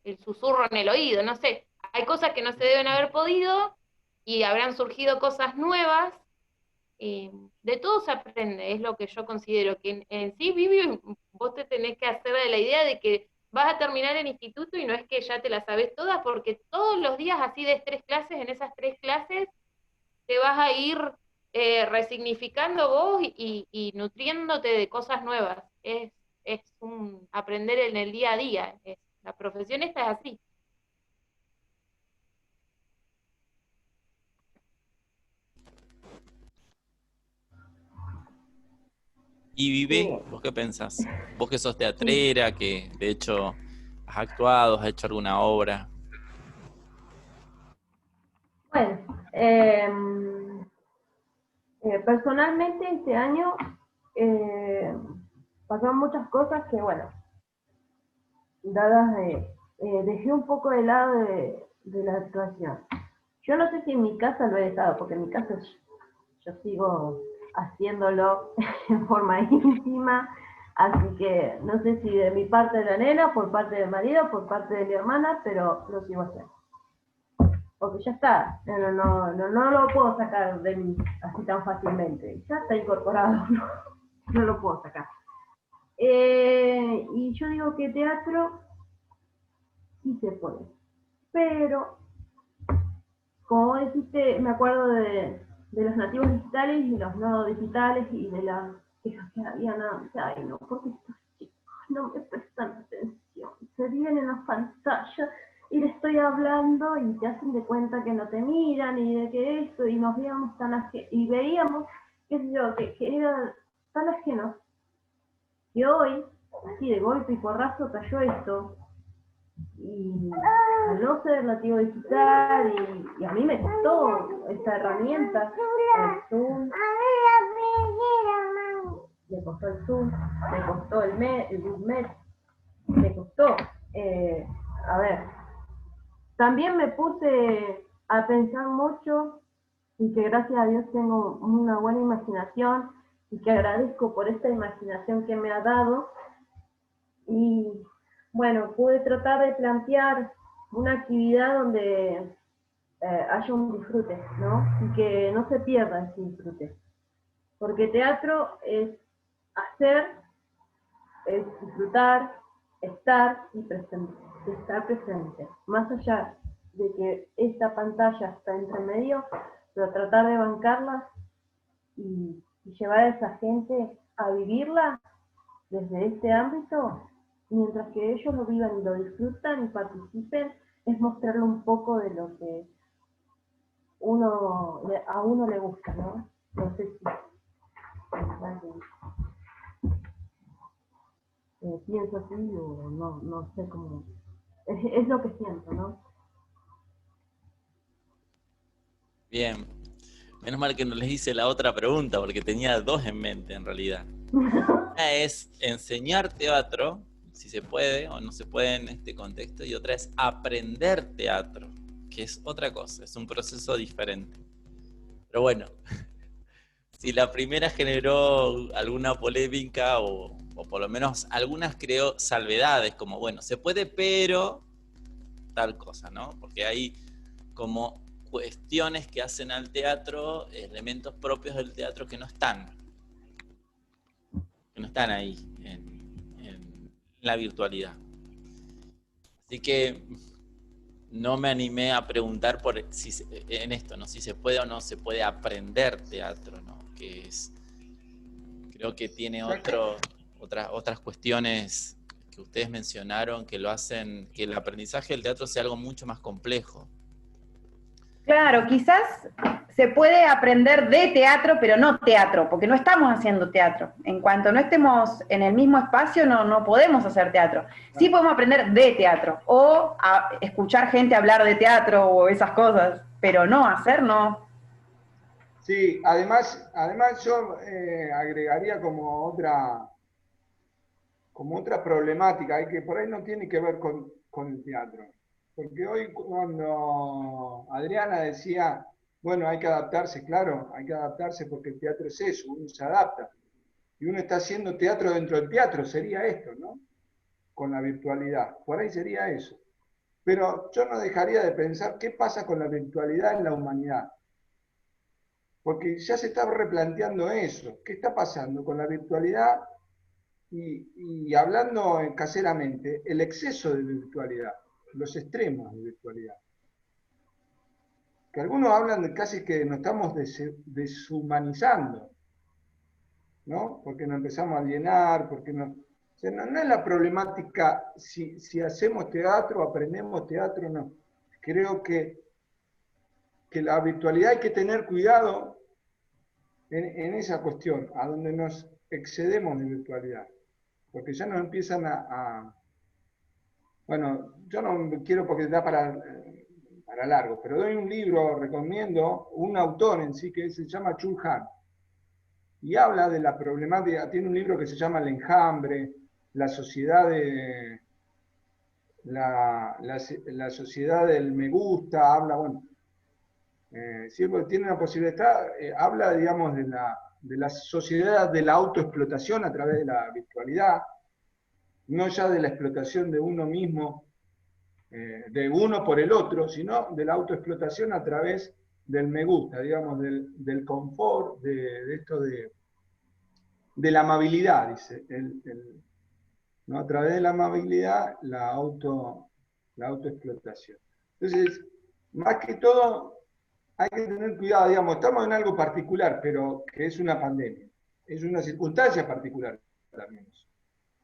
el susurro en el oído, no sé. Hay cosas que no se deben haber podido, y habrán surgido cosas nuevas. De todo se aprende, es lo que yo considero, que en sí, Vivi, vos te tenés que hacer de la idea de que vas a terminar el instituto y no es que ya te la sabés todas, porque todos los días así de 3 clases, en esas 3 clases te vas a ir resignificando vos y nutriéndote de cosas nuevas. Es un aprender en el día a día. La profesión esta es así. Y Vivi, ¿vos qué pensás? Vos que sos teatrera, que de hecho has actuado, has hecho alguna obra. Bueno, personalmente este año pasaron muchas cosas que, bueno, dadas dejé un poco de lado de la actuación. Yo no sé si en mi casa lo he dejado, porque en mi casa yo sigo haciéndolo en forma íntima, así que no sé si de mi parte de la nena, por parte del marido, por parte de mi hermana, pero lo sigo haciendo. o que ya está, no lo puedo sacar de mí así tan fácilmente, ya está incorporado, no lo puedo sacar. Y yo digo que teatro sí se puede, pero como dijiste, me acuerdo de los nativos digitales y los no digitales y de las quejas que habían antes. Ay, no, porque estos chicos no me prestan atención. Se vienen a pantalla y le estoy hablando y te hacen de cuenta que no te miran y de que esto, y nos veíamos y veíamos, qué sé yo, que eran tan ajenos que hoy, así de golpe y porrazo, cayó esto. Y al no ser nativo digital, y a mí me costó esta herramienta, el Zoom, me costó el Zoom, me costó el Google Meet, me costó. A ver, también me puse a pensar mucho, y que gracias a Dios tengo una buena imaginación, y que agradezco por esta imaginación que me ha dado. Y bueno, pude tratar de plantear una actividad donde haya un disfrute, ¿no? Y que no se pierda ese disfrute. Porque teatro es hacer, es disfrutar, estar y presente, estar presente. Más allá de que esta pantalla está entre medio, pero tratar de bancarla y llevar a esa gente a vivirla desde este ámbito, mientras que ellos lo vivan y lo disfrutan y participen, es mostrarle un poco de lo que a uno le gusta, ¿no? No sé si pienso así o no sé cómo. Es lo que siento, ¿no? Bien. Menos mal que no les hice la otra pregunta, porque tenía dos en mente en realidad. Una es enseñar teatro, si se puede o no se puede en este contexto, y otra es aprender teatro, que es otra cosa, es un proceso diferente. Pero bueno, si la primera generó alguna polémica o por lo menos algunas creó salvedades, como bueno, se puede pero tal cosa, ¿no? Porque hay como cuestiones que hacen al teatro, elementos propios del teatro que no están ahí en la virtualidad. Así que no me animé a preguntar por en esto, ¿no? Si se puede o no se puede aprender teatro, ¿no? Que es, creo que tiene otras cuestiones que ustedes mencionaron que lo hacen, que el aprendizaje del teatro sea algo mucho más complejo. Claro, quizás se puede aprender de teatro, pero no teatro, porque no estamos haciendo teatro. En cuanto no estemos en el mismo espacio, no podemos hacer teatro. Sí podemos aprender de teatro, o escuchar gente hablar de teatro o esas cosas, pero no hacer, no. Sí, además yo agregaría como otra problemática, que por ahí no tiene que ver con el teatro. Porque hoy cuando Adriana decía, bueno, hay que adaptarse, claro, hay que adaptarse porque el teatro es eso, uno se adapta. Y uno está haciendo teatro dentro del teatro, sería esto, ¿no? Con la virtualidad, por ahí sería eso. Pero yo no dejaría de pensar qué pasa con la virtualidad en la humanidad. Porque ya se está replanteando eso. ¿Qué está pasando con la virtualidad? Y hablando caseramente, el exceso de virtualidad, los extremos de virtualidad. Que algunos hablan de casi que nos estamos deshumanizando, ¿no? Porque nos empezamos a alienar, porque no... O sea, no es la problemática si hacemos teatro, aprendemos teatro, no. Creo que la virtualidad hay que tener cuidado en esa cuestión, a donde nos excedemos de virtualidad. Porque ya nos empiezan bueno, yo no quiero porque da para largo, pero doy un libro, recomiendo, un autor en sí que se llama Chul Han, y habla de la problemática, tiene un libro que se llama El enjambre, la sociedad la sociedad del me gusta, habla, bueno, si tiene una posibilidad, habla, digamos, de la sociedad de la autoexplotación a través de la virtualidad, no ya de la explotación de uno mismo de uno por el otro, sino de la autoexplotación a través del me gusta, digamos, del confort, de esto de la amabilidad, dice. ¿No? A través de la amabilidad, la autoexplotación. Entonces, más que todo, hay que tener cuidado, digamos, estamos en algo particular, pero que es una pandemia, es una circunstancia particular también.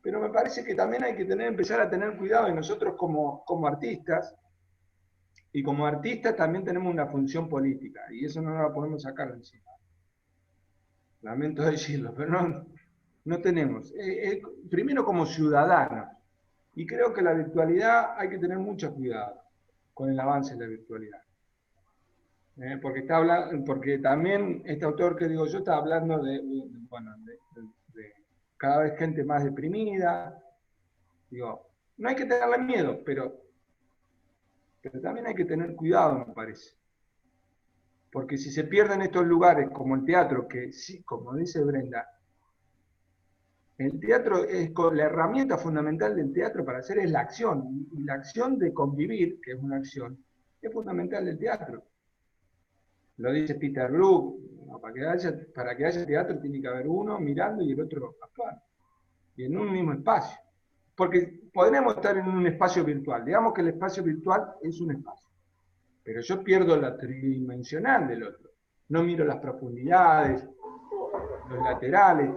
Pero me parece que también hay que empezar a tener cuidado, y nosotros como artistas, y como artistas también tenemos una función política, y eso no la podemos sacar de encima. Lamento decirlo, pero no tenemos. Primero como ciudadanos, y creo que la virtualidad hay que tener mucho cuidado con el avance de la virtualidad. Porque también este autor que digo yo está hablando de cada vez gente más deprimida. Digo, no hay que tenerle miedo, pero también hay que tener cuidado, me parece. Porque si se pierden estos lugares como el teatro, que sí, como dice Brenda, el teatro es la herramienta fundamental del teatro para hacer es la acción. Y la acción de convivir, que es una acción, es fundamental del teatro. Lo dice Peter Brook, ¿no? Para que haya teatro tiene que haber uno mirando y el otro actuando. Y en un mismo espacio. Porque podremos estar en un espacio virtual. Digamos que el espacio virtual es un espacio. Pero yo pierdo la tridimensional del otro. No miro las profundidades, los laterales.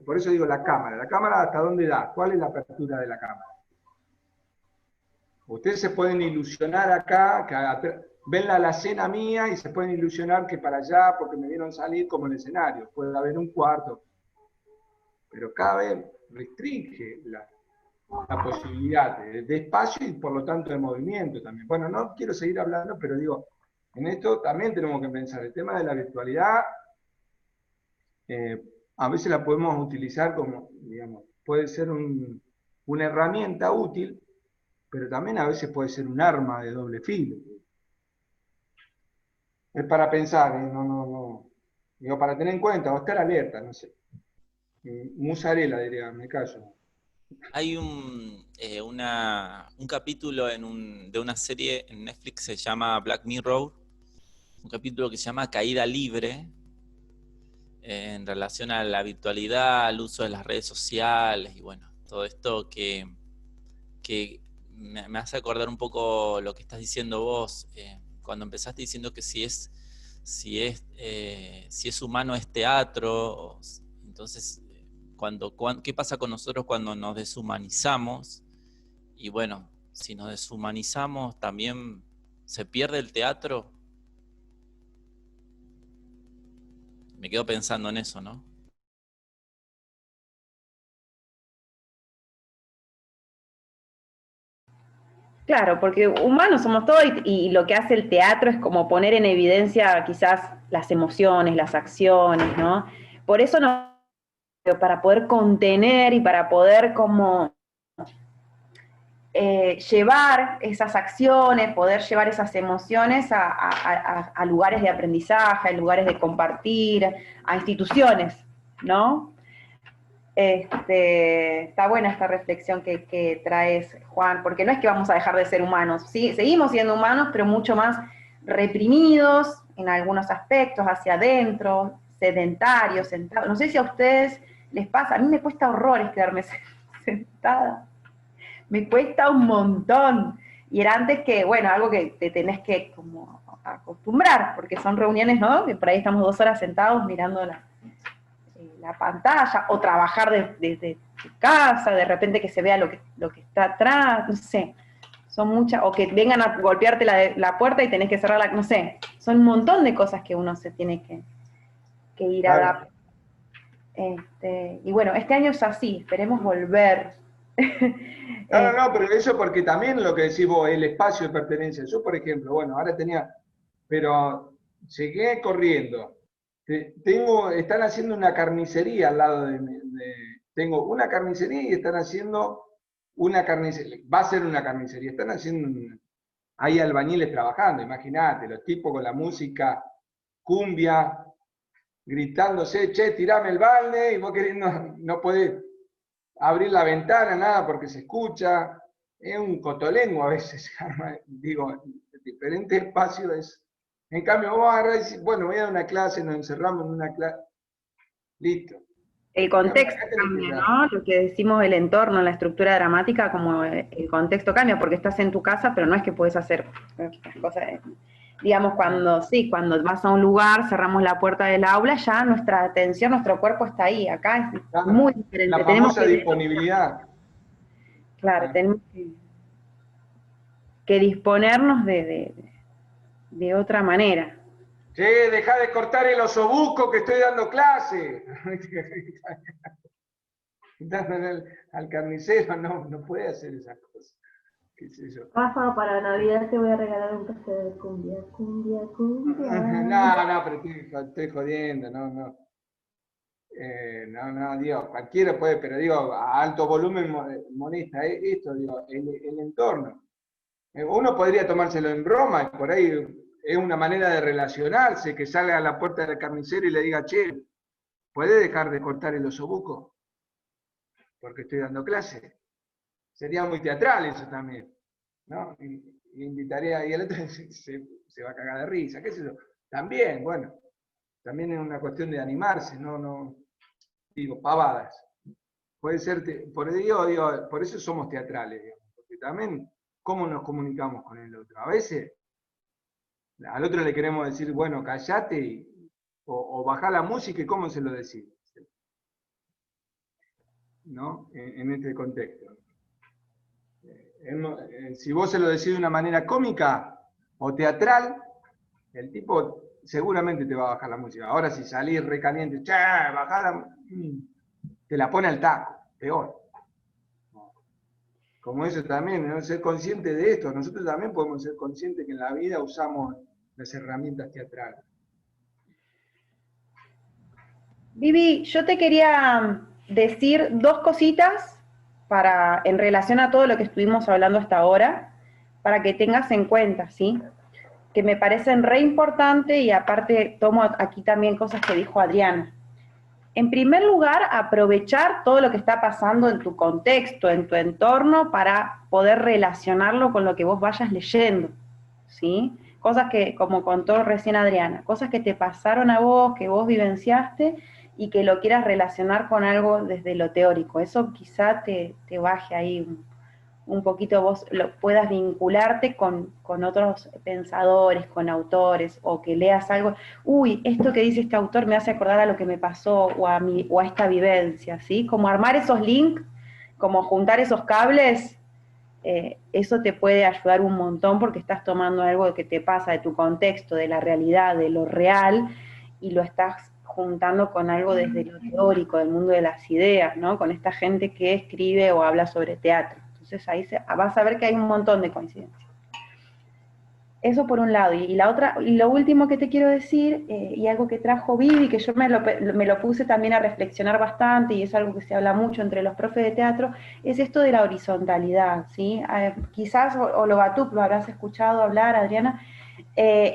Por eso digo la cámara. ¿La cámara hasta dónde da? ¿Cuál es la apertura de la cámara? Ustedes se pueden ilusionar acá, ven la alacena mía y se pueden ilusionar que para allá, porque me vieron salir como el escenario. Puede haber un cuarto. Pero cada vez restringe la posibilidad de espacio y por lo tanto de movimiento también. Bueno, no quiero seguir hablando, pero digo, en esto también tenemos que pensar. El tema de la virtualidad, a veces la podemos utilizar como, digamos, puede ser una herramienta útil, pero también a veces puede ser un arma de doble filo. Es para pensar, no. Digo, para tener en cuenta, o estar alerta, no sé. Musarela, diría, me callo. Hay un capítulo de una serie en Netflix que se llama Black Mirror, un capítulo que se llama Caída Libre, en relación a la virtualidad, al uso de las redes sociales y bueno, todo esto que me hace acordar un poco lo que estás diciendo vos, cuando empezaste diciendo que si es humano es teatro, entonces ¿qué pasa con nosotros cuando nos deshumanizamos? Y bueno, si nos deshumanizamos también se pierde el teatro. Me quedo pensando en eso, ¿no? Claro, porque humanos somos todos y lo que hace el teatro es como poner en evidencia quizás las emociones, las acciones, ¿no? Por eso para poder contener y para poder como llevar esas acciones, poder llevar esas emociones a lugares de aprendizaje, a lugares de compartir, a instituciones, ¿no? Está buena esta reflexión que traes, Juan, porque no es que vamos a dejar de ser humanos, ¿sí? Seguimos siendo humanos, pero mucho más reprimidos en algunos aspectos, hacia adentro, sedentarios, sentados. No sé si a ustedes les pasa, a mí me cuesta horrores quedarme sentada. Me cuesta un montón. Y era antes que, bueno, algo que te tenés que como acostumbrar, porque son reuniones, ¿no? Que por ahí estamos 2 horas sentados mirando la pantalla, o trabajar desde tu casa, de repente que se vea lo que está atrás, no sé. Son muchas, o que vengan a golpearte la puerta y tenés que cerrarla, no sé. Son un montón de cosas que uno se tiene que ir a dar. Y bueno, este año es así, esperemos volver. No, pero eso porque también lo que decís vos, el espacio de pertenencia. Yo, por ejemplo, bueno, ahora pero llegué corriendo. Están haciendo una carnicería al lado tengo una carnicería y están haciendo una carnicería. Va a ser una carnicería. Están haciendo, hay albañiles trabajando, imagínate, los tipos con la música cumbia, gritándose, che, tirame el balde, y vos queriendo, no podés abrir la ventana, nada, porque se escucha. es un cotolengo a veces, digo, diferente espacio es. En cambio, vos agarrás y decís, bueno, voy a dar una clase, nos encerramos en una clase, listo. El contexto cambia, ¿no? Lo que decimos el entorno, la estructura dramática, como el contexto cambia, porque estás en tu casa, pero no es que puedes hacer cosas. Digamos, cuando vas a un lugar, cerramos la puerta del aula, ya nuestra atención, nuestro cuerpo está ahí. Acá es muy diferente. La famosa disponibilidad. Claro, tenemos que disponernos de otra manera. Che, dejá de cortar el osobuco que estoy dando clase. Dándole al carnicero, no puede hacer esas cosas. ¿Qué sé yo? Rafa, para Navidad te voy a regalar un cassette de cumbia. No, pero estoy jodiendo, no, digo, cualquiera puede, pero digo, a alto volumen molesta esto, digo, el entorno. Uno podría tomárselo en broma, y por ahí es una manera de relacionarse, que salga a la puerta del carnicero y le diga, che, ¿puede dejar de cortar el osobuco? Porque estoy dando clase. Sería muy teatral eso también, ¿no? Y invitaría, y el otro se va a cagar de risa, qué sé yo. También, bueno, también es una cuestión de animarse, no digo, pavadas. Puede ser, por eso somos teatrales, digamos, porque también, ¿cómo nos comunicamos con el otro? A veces, al otro le queremos decir, bueno, callate, o bajá la música, y ¿cómo se lo decís? ¿No? En este contexto. Si vos se lo decís de una manera cómica o teatral, el tipo seguramente te va a bajar la música. Ahora si salís recaliente, te la pone al taco, peor. Como eso también, ¿no? Ser consciente de esto. Nosotros también podemos ser conscientes que en la vida usamos las herramientas teatrales. Vivi, yo te quería decir dos cositas en relación a todo lo que estuvimos hablando hasta ahora, para que tengas en cuenta, ¿sí? Que me parecen re importantes, y aparte tomo aquí también cosas que dijo Adriana. En primer lugar, aprovechar todo lo que está pasando en tu contexto, en tu entorno, para poder relacionarlo con lo que vos vayas leyendo, ¿sí? Cosas que, como contó recién Adriana, cosas que te pasaron a vos, que vos vivenciaste, y que lo quieras relacionar con algo desde lo teórico. Eso quizá te baje ahí un poquito, vos puedas vincularte con otros pensadores, con autores, o que leas algo, uy, esto que dice este autor me hace acordar a lo que me pasó, o a esta vivencia, ¿sí? Como armar esos links, como juntar esos cables, eso te puede ayudar un montón, porque estás tomando algo que te pasa de tu contexto, de la realidad, de lo real, y lo estás juntando con algo desde lo teórico, del mundo de las ideas, ¿no? Con esta gente que escribe o habla sobre teatro. Entonces ahí vas a ver que hay un montón de coincidencias. Eso por un lado. Y lo último que te quiero decir, y algo que trajo Vivi, que yo me lo puse también a reflexionar bastante, y es algo que se habla mucho entre los profes de teatro, es esto de la horizontalidad, ¿sí? Quizás Olobatuk lo habrás escuchado hablar, Adriana,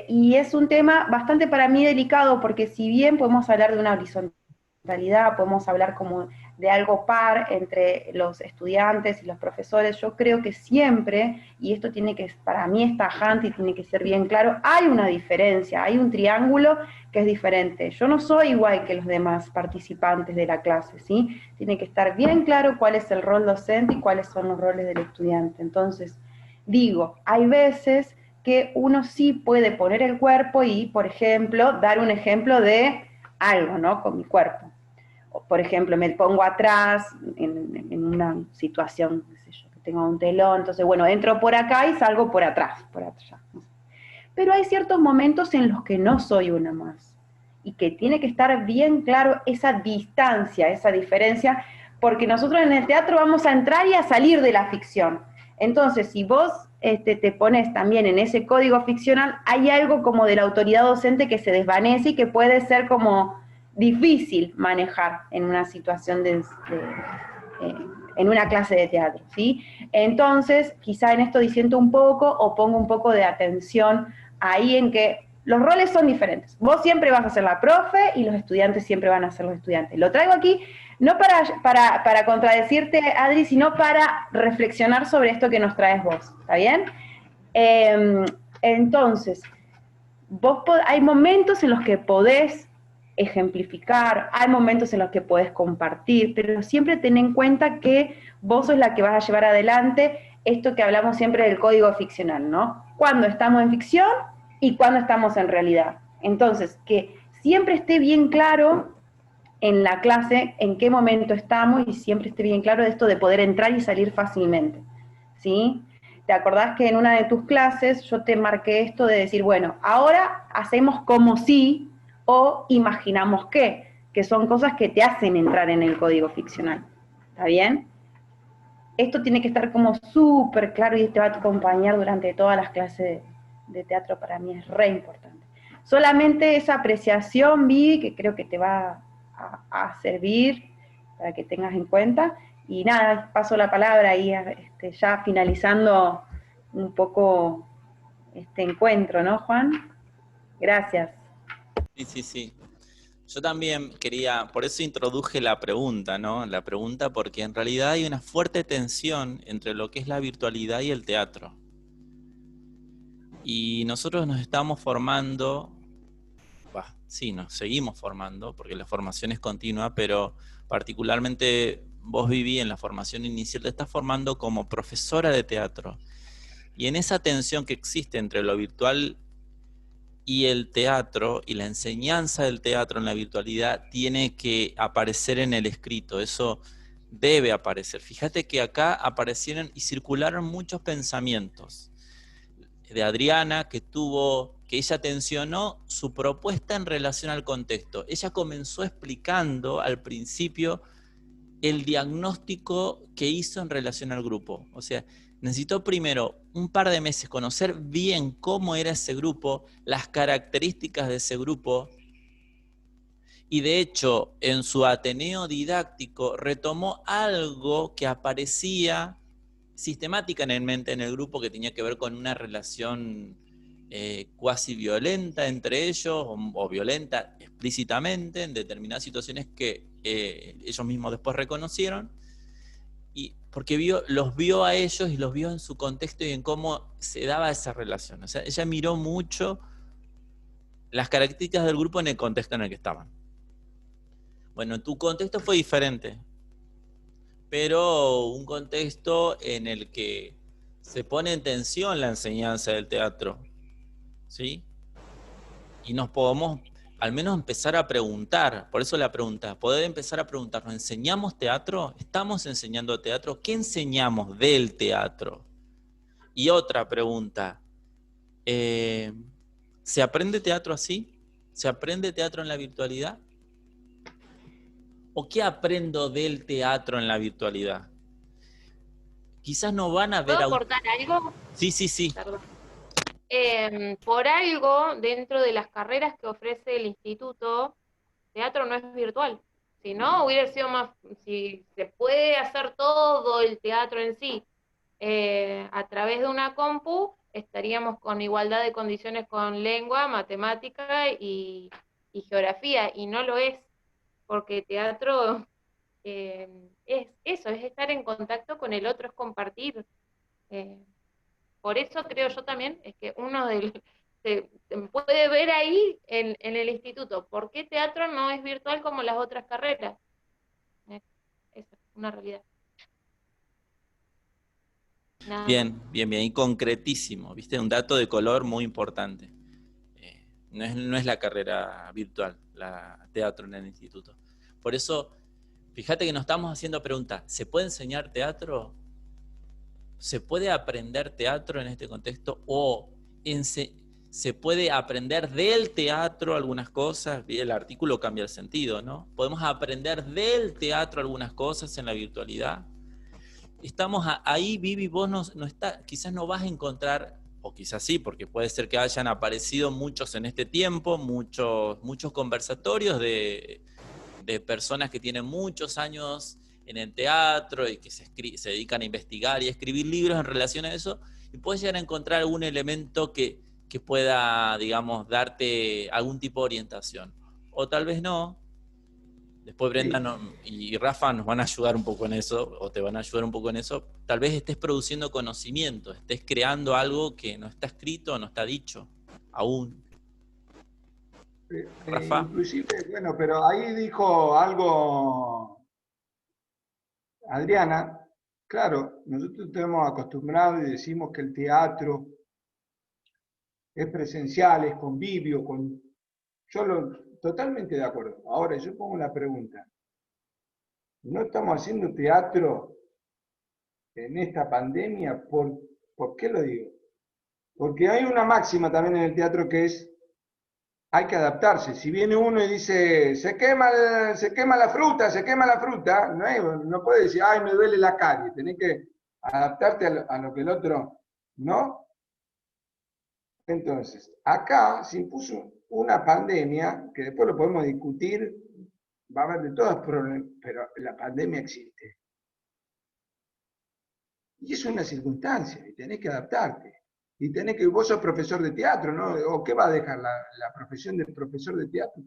y es un tema bastante para mí delicado, porque si bien podemos hablar de una horizontalidad, podemos hablar como de algo par entre los estudiantes y los profesores, yo creo que siempre, y esto tiene que, para mí es tajante y tiene que ser bien claro, hay una diferencia, hay un triángulo que es diferente. Yo no soy igual que los demás participantes de la clase, ¿sí? Tiene que estar bien claro cuál es el rol docente y cuáles son los roles del estudiante. Entonces, digo, hay veces que uno sí puede poner el cuerpo y, por ejemplo, dar un ejemplo de algo, ¿no? Con mi cuerpo. Por ejemplo, me pongo atrás en una situación, qué sé yo, que tengo un telón, entonces, bueno, entro por acá y salgo por atrás, por allá. Pero hay ciertos momentos en los que no soy una más, y que tiene que estar bien claro esa distancia, esa diferencia, porque nosotros en el teatro vamos a entrar y a salir de la ficción. Entonces, si vos te pones también en ese código ficcional, hay algo como de la autoridad docente que se desvanece y que puede ser como difícil manejar en una situación en una clase de teatro, ¿sí? Entonces, quizá en esto disiento un poco, o pongo un poco de atención ahí en que Los roles son diferentes. Vos siempre vas a ser la profe y los estudiantes siempre van a ser los estudiantes. Lo traigo aquí no para contradecirte, Adri, sino para reflexionar sobre esto que nos traes vos. ¿Está bien? Entonces, hay momentos en los que podés ejemplificar, hay momentos en los que podés compartir, pero siempre ten en cuenta que vos sos la que vas a llevar adelante esto que hablamos siempre del código ficcional, ¿no? Cuando estamos en ficción y cuando estamos en realidad. Entonces, que siempre esté bien claro en la clase en qué momento estamos y siempre esté bien claro de esto de poder entrar y salir fácilmente, ¿sí? ¿Te acordás que en una de tus clases yo te marqué esto de decir, bueno, ahora hacemos como si o imaginamos que son cosas que te hacen entrar en el código ficcional, ¿está bien? Esto tiene que estar como súper claro y te va a acompañar durante todas las clases de teatro, para mí es re importante. Solamente esa apreciación, Vivi, que creo que te va a servir para que tengas en cuenta. Y nada, paso la palabra ahí, ya finalizando un poco este encuentro, ¿no, Juan? Gracias. Sí. Yo también quería, por eso introduje la pregunta, ¿no? La pregunta porque en realidad hay una fuerte tensión entre lo que es la virtualidad y el teatro. Y nosotros nos estamos formando, nos seguimos formando, porque la formación es continua, pero particularmente vos, Vivi, en la formación inicial te estás formando como profesora de teatro. Y en esa tensión que existe entre lo virtual y el teatro, y la enseñanza del teatro en la virtualidad, tiene que aparecer en el escrito, eso debe aparecer. Fíjate que acá aparecieron y circularon muchos pensamientos de Adriana, que ella tensionó su propuesta en relación al contexto. Ella comenzó explicando al principio el diagnóstico que hizo en relación al grupo. O sea, necesitó primero un par de meses conocer bien cómo era ese grupo, las características de ese grupo, y de hecho, en su Ateneo didáctico retomó algo que aparecía sistemáticamente en el grupo, que tenía que ver con una relación cuasi violenta entre ellos, o violenta explícitamente en determinadas situaciones que ellos mismos después reconocieron, y porque los vio a ellos y los vio en su contexto y en cómo se daba esa relación. O sea, ella miró mucho las características del grupo en el contexto en el que estaban. Bueno, tu contexto fue diferente, pero un contexto en el que se pone en tensión la enseñanza del teatro, ¿sí? Y nos podemos al menos empezar a preguntar, por eso la pregunta, poder empezar a preguntarnos, ¿enseñamos teatro? ¿Estamos enseñando teatro? ¿Qué enseñamos del teatro? Y otra pregunta, ¿se aprende teatro así? ¿Se aprende teatro en la virtualidad? ¿O qué aprendo del teatro en la virtualidad? Quizás no van a ver... ¿Puedo aportar algo? Sí. Perdón. Por algo, dentro de las carreras que ofrece el instituto, teatro no es virtual. Si no, hubiera sido más... Si se puede hacer todo el teatro en sí a través de una compu, estaríamos con igualdad de condiciones con lengua, matemática y geografía, y no lo es, porque teatro es eso, es estar en contacto con el otro, es compartir. Por eso creo yo también, es que se puede ver ahí en el instituto, ¿por qué teatro no es virtual como las otras carreras? Eso es una realidad. Nada. Bien, y concretísimo, ¿viste? Un dato de color muy importante. No es la carrera virtual, la teatro en el instituto. Por eso, fíjate que nos estamos haciendo preguntas, ¿se puede enseñar teatro? ¿Se puede aprender teatro en este contexto? ¿O se puede aprender del teatro algunas cosas? El artículo cambia el sentido, ¿no? ¿Podemos aprender del teatro algunas cosas en la virtualidad? Estamos ahí, Vivi, vos quizás no vas a encontrar, o quizás sí, porque puede ser que hayan aparecido muchos en este tiempo, muchos conversatorios de personas que tienen muchos años en el teatro y que se dedican a investigar y a escribir libros en relación a eso, y puedes llegar a encontrar algún elemento que que pueda, digamos, darte algún tipo de orientación. O tal vez no. Después Brenda y Rafa nos van a ayudar un poco en eso, o te van a ayudar un poco en eso. Tal vez estés produciendo conocimiento, estés creando algo que no está escrito, no está dicho aún. Rafa. Inclusive, bueno, pero ahí dijo algo Adriana. Claro, nosotros estamos acostumbrados y decimos que el teatro es presencial, es convivio, totalmente de acuerdo. Ahora yo pongo la pregunta. ¿No estamos haciendo teatro en esta pandemia? ¿Por qué lo digo? Porque hay una máxima también en el teatro que es, hay que adaptarse. Si viene uno y dice, se quema la fruta, no puede decir, ay, me duele la calle. Tenés que adaptarte a lo que el otro, ¿no? Entonces, acá se impuso una pandemia, que después lo podemos discutir, va a haber de todos problemas, pero la pandemia existe. Y es una circunstancia, y tenés que adaptarte. Y vos sos profesor de teatro, ¿no? ¿O qué va a dejar la profesión de profesor de teatro?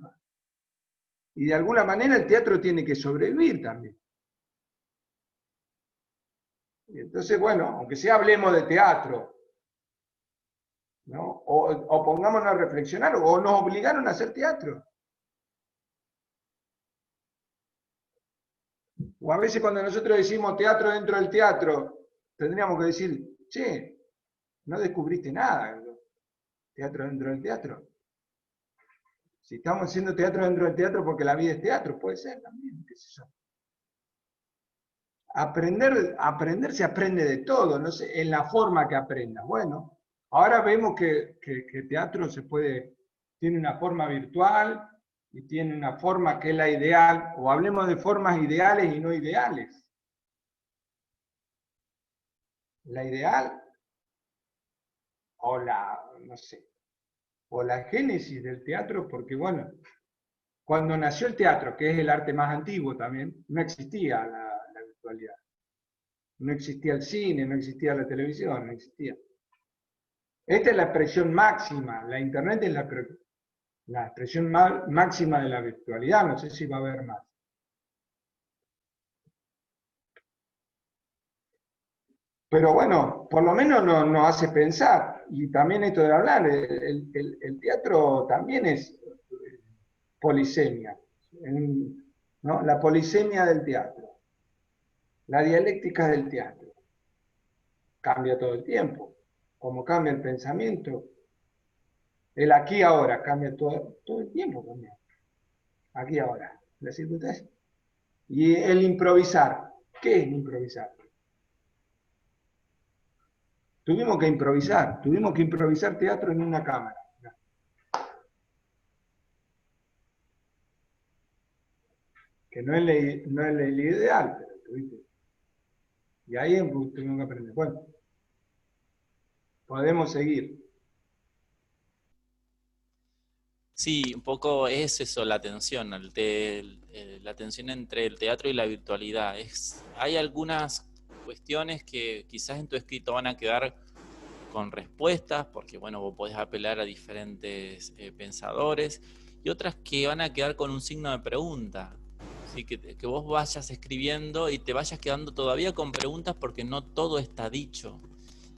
Y de alguna manera el teatro tiene que sobrevivir también. Y entonces, bueno, aunque sea hablemos de teatro, ¿no? O pongámonos a reflexionar, o nos obligaron a hacer teatro. O a veces cuando nosotros decimos teatro dentro del teatro, tendríamos que decir, che, no descubriste nada, teatro dentro del teatro. Si estamos haciendo teatro dentro del teatro porque la vida es teatro, puede ser también, qué sé yo. Aprender se aprende de todo, no sé, en la forma que aprendas. Bueno, ahora vemos que teatro tiene una forma virtual y tiene una forma que es la ideal, o hablemos de formas ideales y no ideales. La ideal, no sé, o la génesis del teatro, porque bueno, cuando nació el teatro, que es el arte más antiguo también, no existía la virtualidad. No existía el cine, no existía la televisión, no existía. Esta es la expresión máxima, la internet es la expresión máxima de la virtualidad, no sé si va a haber más. Pero bueno, por lo menos nos hace pensar, y también esto de hablar, el teatro también es polisemia, ¿no? La polisemia del teatro, la dialéctica del teatro, cambia todo el tiempo, como cambia el pensamiento, el aquí y ahora cambia todo el tiempo también, aquí y ahora, la circunstancia. Y el improvisar, ¿qué es improvisar? Tuvimos que improvisar teatro en una cámara. Que no es la ideal, pero tuviste. Y ahí tuvimos que aprender. Bueno, podemos seguir. Sí, un poco es eso la tensión, la tensión entre el teatro y la virtualidad. Hay algunas cuestiones que quizás en tu escrito van a quedar con respuestas, porque bueno, vos podés apelar a diferentes pensadores, y otras que van a quedar con un signo de pregunta. Así que vos vayas escribiendo y te vayas quedando todavía con preguntas porque no todo está dicho.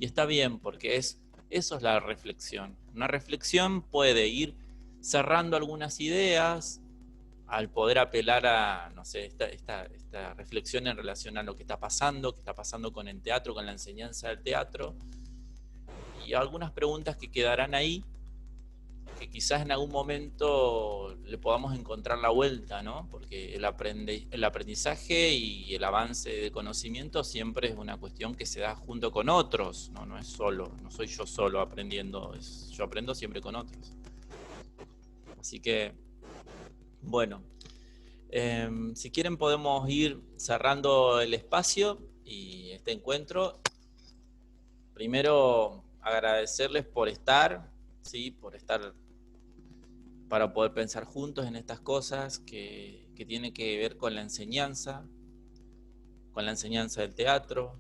Y está bien, porque eso es la reflexión. Una reflexión puede ir cerrando algunas ideas al poder apelar a, no sé, esta reflexión en relación a lo que está pasando con el teatro, con la enseñanza del teatro, y algunas preguntas que quedarán ahí, que quizás en algún momento le podamos encontrar la vuelta, ¿no? Porque el aprendizaje y el avance de conocimiento siempre es una cuestión que se da junto con otros, no es solo, no soy yo solo aprendiendo, yo aprendo siempre con otros. Así que, bueno, si quieren podemos ir cerrando el espacio y este encuentro. Primero, agradecerles por estar, ¿sí? Por estar para poder pensar juntos en estas cosas que tienen que ver con la enseñanza del teatro,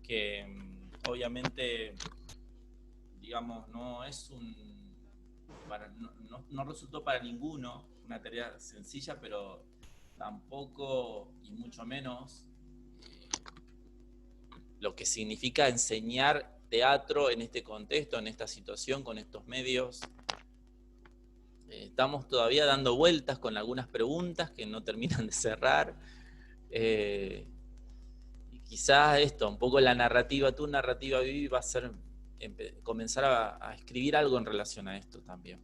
que obviamente, digamos, no es no resultó para ninguno una tarea sencilla, pero tampoco, y mucho menos, lo que significa enseñar teatro en este contexto, en esta situación, con estos medios. Estamos todavía dando vueltas con algunas preguntas que no terminan de cerrar. Y quizás esto, un poco la narrativa, tu narrativa, Vivi, va a ser comenzar a escribir algo en relación a esto también.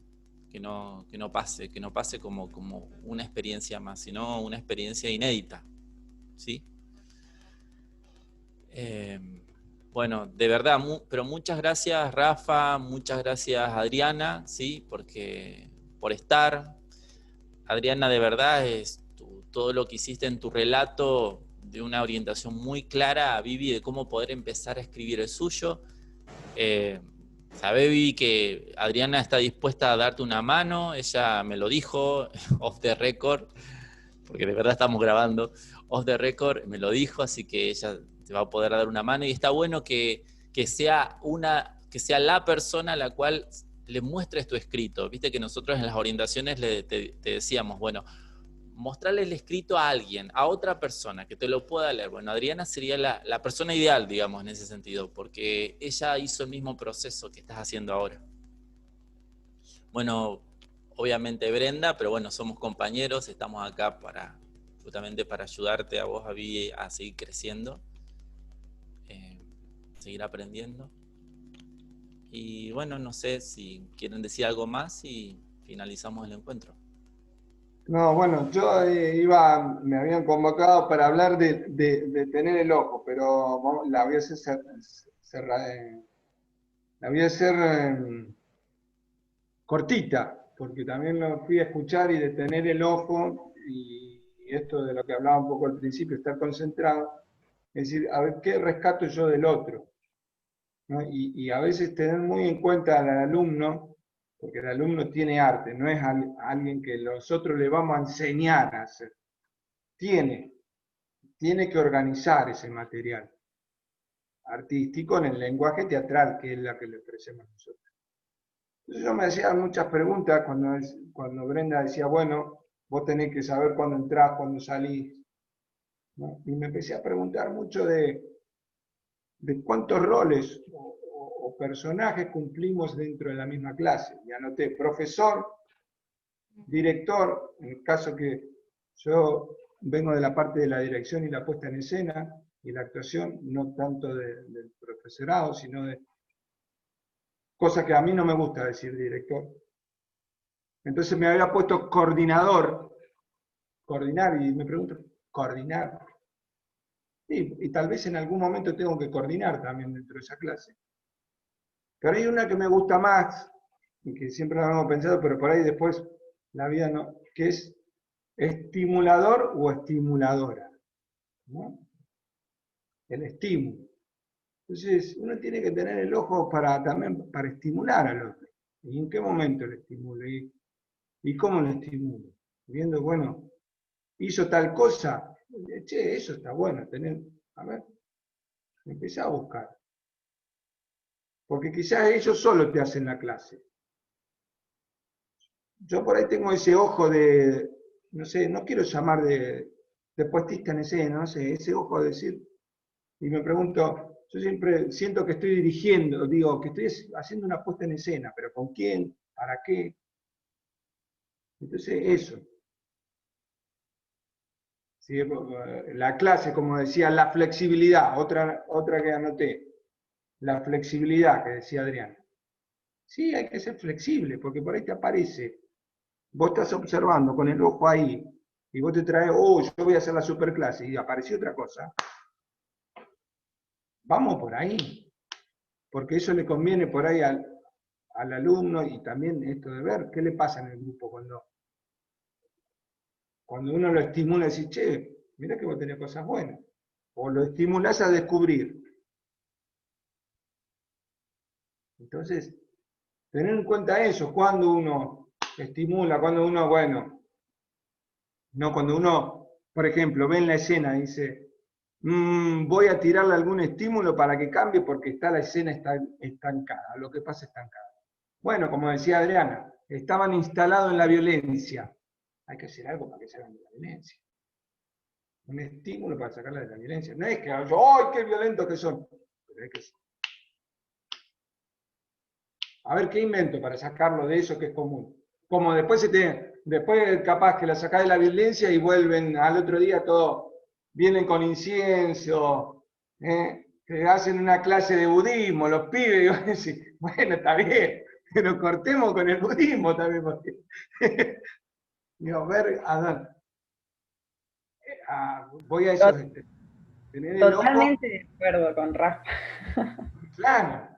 Que no pase como una experiencia más, sino una experiencia inédita. ¿Sí? Bueno, de verdad, pero muchas gracias, Rafa, muchas gracias, Adriana, ¿sí? Por estar. Adriana, de verdad, todo lo que hiciste en tu relato, de una orientación muy clara a Vivi de cómo poder empezar a escribir el suyo. Sabe, Vivi, que Adriana está dispuesta a darte una mano, ella me lo dijo, off the record, porque de verdad estamos grabando, off the record me lo dijo, así que ella te va a poder dar una mano, y está bueno que sea la persona a la cual le muestres tu escrito. Viste que nosotros en las orientaciones te decíamos, bueno, mostrarle el escrito a alguien, a otra persona que te lo pueda leer. Bueno, Adriana sería la persona ideal, digamos, en ese sentido, porque ella hizo el mismo proceso que estás haciendo ahora. Bueno, obviamente Brenda, pero bueno, somos compañeros, estamos acá justamente para ayudarte a vos, a Vivi, a seguir creciendo, seguir aprendiendo. Y bueno, no sé si quieren decir algo más y finalizamos el encuentro. No, bueno, yo me habían convocado para hablar de tener el ojo, pero la voy a hacer cortita, porque también lo fui a escuchar, y de tener el ojo, y esto de lo que hablaba un poco al principio, estar concentrado, es decir, a ver qué rescato yo del otro, ¿no? Y a veces tener muy en cuenta al alumno, porque el alumno tiene arte, no es alguien que nosotros le vamos a enseñar a hacer. Tiene que organizar ese material artístico en el lenguaje teatral, que es la que le ofrecemos nosotros. Entonces yo me hacía muchas preguntas cuando Brenda decía, bueno, vos tenés que saber cuándo entrás, cuándo salís, ¿no? Y me empecé a preguntar mucho de cuántos roles o personajes cumplimos dentro de la misma clase. Y anoté profesor, director, en el caso que yo vengo de la parte de la dirección y la puesta en escena y la actuación, no tanto del profesorado, sino de cosas que a mí no me gusta decir director. Entonces me había puesto coordinador, coordinar, y me pregunto, ¿coordinar? Y tal vez en algún momento tengo que coordinar también dentro de esa clase. Pero hay una que me gusta más, y que siempre la hemos pensado, pero por ahí después la vida no, que es estimulador o estimuladora, ¿no? El estímulo. Entonces, uno tiene que tener el ojo también para estimular al otro. ¿Y en qué momento lo estimulo? ¿Y cómo lo estimulo? Viendo, bueno, hizo tal cosa, che, eso está bueno, a ver, empecé a buscar. Porque quizás ellos solo te hacen la clase. Yo por ahí tengo ese ojo de, no sé, no quiero llamar de puestista en escena, no sé, ese ojo de decir, y me pregunto, yo siempre siento que estoy dirigiendo, digo, que estoy haciendo una puesta en escena, pero ¿con quién? ¿Para qué? Entonces, eso. Sí, la clase, como decía, la flexibilidad, otra que anoté, la flexibilidad que decía Adrián. Sí, hay que ser flexible, porque por ahí te aparece, vos estás observando con el ojo ahí, y vos te traes, yo voy a hacer la superclase, y apareció otra cosa. Vamos por ahí, porque eso le conviene por ahí al alumno, y también esto de ver qué le pasa en el grupo cuando uno lo estimula y dice, che, mira que vos tenés cosas buenas, o lo estimulás a descubrir. Entonces, tener en cuenta eso, cuando uno estimula, cuando uno, bueno, no, cuando uno, por ejemplo, ve en la escena y dice, voy a tirarle algún estímulo para que cambie porque está la escena estancada, lo que pasa estancado. Bueno, como decía Adriana, estaban instalados en la violencia. Hay que hacer algo para que salgan de la violencia. Un estímulo para sacarla de la violencia. No es que, ¡ay, qué violentos que son! Pero hay que... A ver qué invento para sacarlo de eso que es común. Como después después capaz que la sacás de la violencia y vuelven al otro día todo, vienen con incienso, que hacen una clase de budismo, los pibes, y vos decís, bueno, está bien, pero cortemos con el budismo también, porque digo, ver, voy a eso, tener el ojo Totalmente de acuerdo con Rafa. claro.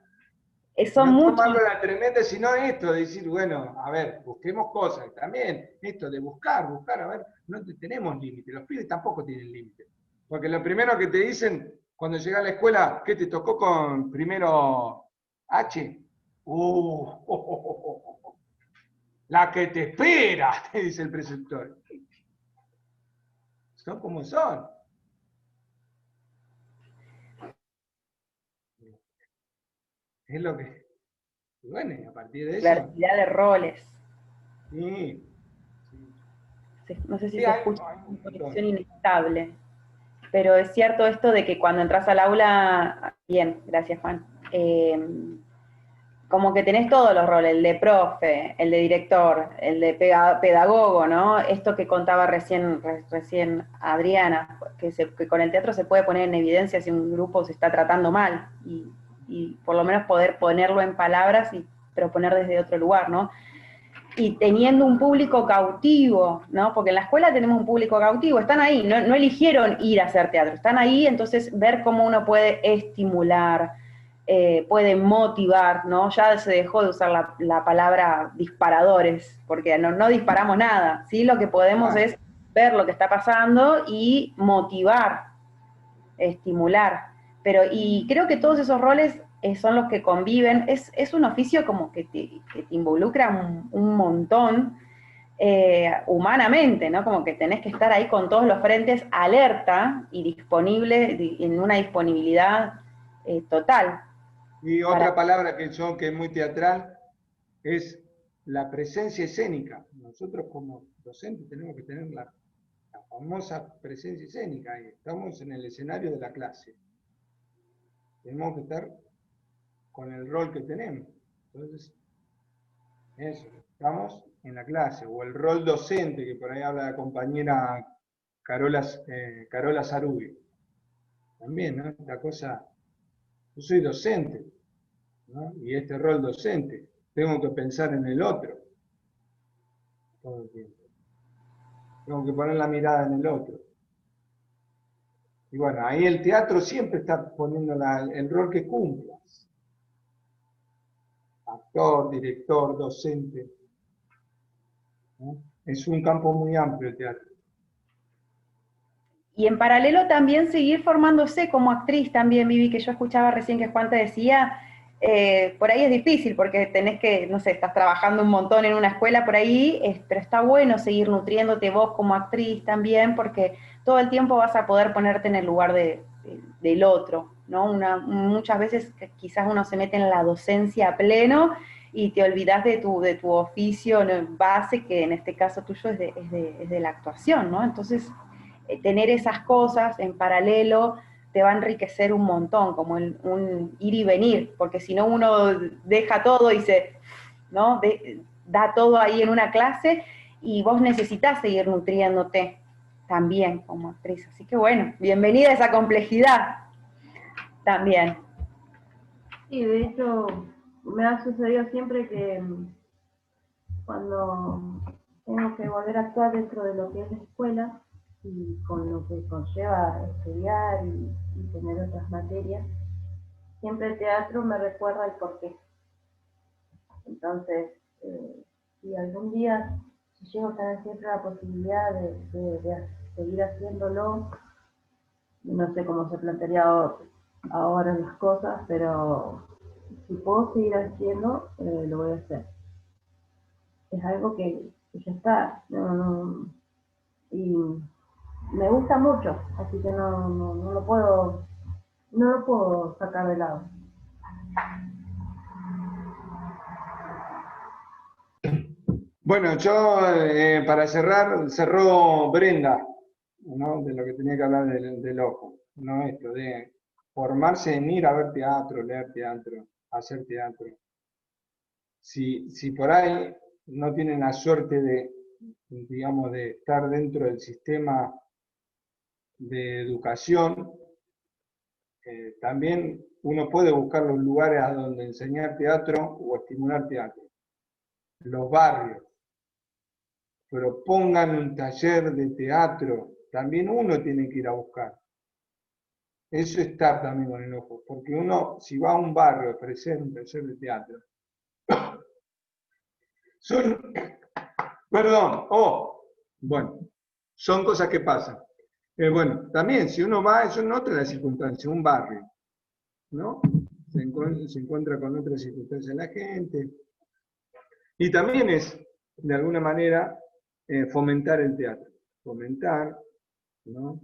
Son No muchos. tomarlo a la tremenda, sino esto, de decir, bueno, a ver, busquemos cosas. También esto de buscar, a ver, no tenemos límite. Los pibes tampoco tienen límite. Porque lo primero que te dicen cuando llegas a la escuela, ¿qué te tocó con primero H? La que te espera, te dice el preceptor. Son como son. Es lo que... Bueno, y a partir de eso... Diversidad de roles. Sí. No sé si Sí, se hay escucha un una conexión montón. inestable, pero es cierto esto de que cuando entras al aula, bien, gracias Juan, como que tenés todos los roles, el de profe, el de director, el de pedagogo, ¿no? Esto que contaba recién Adriana, que con el teatro se puede poner en evidencia si un grupo se está tratando mal, y por lo menos poder ponerlo en palabras y proponer desde otro lugar, ¿no? Y teniendo un público cautivo, ¿no? Porque en la escuela tenemos un público cautivo, están ahí, no eligieron ir a hacer teatro, están ahí, entonces ver cómo uno puede estimular, puede motivar, ¿no? Ya se dejó de usar la palabra disparadores, porque no disparamos nada, ¿sí? Lo que podemos es ver lo que está pasando y motivar, estimular. Y creo que todos esos roles son los que conviven. Es un oficio como que te involucra un montón humanamente, ¿no? Como que tenés que estar ahí con todos los frentes alerta y disponible, en una disponibilidad total. Y otra palabra que es muy teatral es la presencia escénica. Nosotros como docentes tenemos que tener la famosa presencia escénica. Estamos en el escenario de la clase. Tenemos que estar con el rol que tenemos. Entonces, eso, estamos en la clase. O el rol docente, que por ahí habla la compañera Carola Sarubi. También, ¿no? Esta cosa, yo soy docente, ¿no? Y este rol docente, tengo que pensar en el otro todo el tiempo. Tengo que poner la mirada en el otro. Y bueno, ahí el teatro siempre está poniendo el rol que cumplas. Actor, director, docente. ¿No? Es un campo muy amplio el teatro. Y en paralelo también seguir formándose como actriz también, Vivi, que yo escuchaba recién que Juan te decía, por ahí es difícil porque tenés que, no sé, estás trabajando un montón en una escuela por ahí, pero está bueno seguir nutriéndote vos como actriz también, porque todo el tiempo vas a poder ponerte en el lugar del otro, ¿no? Muchas veces quizás uno se mete en la docencia a pleno y te olvidas de tu oficio base, que en este caso tuyo es de la actuación, ¿no? Entonces, tener esas cosas en paralelo te va a enriquecer un montón, como un ir y venir, porque si no uno deja todo y ¿no? Da todo ahí en una clase y vos necesitas seguir nutriéndote también como actriz. Así que bueno, bienvenida a esa complejidad también. Sí, de hecho, me ha sucedido siempre que cuando tengo que volver a actuar dentro de lo que es la escuela y con lo que conlleva estudiar y tener otras materias, siempre el teatro me recuerda el porqué. Entonces, si algún día llego a tener siempre la posibilidad de seguir haciéndolo, no sé cómo se plantearía ahora las cosas, pero si puedo seguir haciendo, lo voy a hacer. Es algo que ya está. Y me gusta mucho, así que no lo puedo sacar de lado. Bueno, yo para cerrar, cerró Brenda, ¿no? De lo que tenía que hablar del ojo, ¿no? Esto de formarse en ir a ver teatro, leer teatro, hacer teatro. Si por ahí no tienen la suerte de, digamos, de estar dentro del sistema de educación, también uno puede buscar los lugares a donde enseñar teatro o estimular teatro. Los barrios, propongan un taller de teatro, también uno tiene que ir a buscar. Eso está también con el ojo, porque uno, si va a un barrio a ofrecer un taller de teatro, son, perdón, bueno, son cosas que pasan. Bueno, también si uno va, eso en otras circunstancias, un barrio, ¿no? Se encuentra con otras circunstancias la gente. Y también es, de alguna manera, fomentar el teatro. Fomentar, ¿no?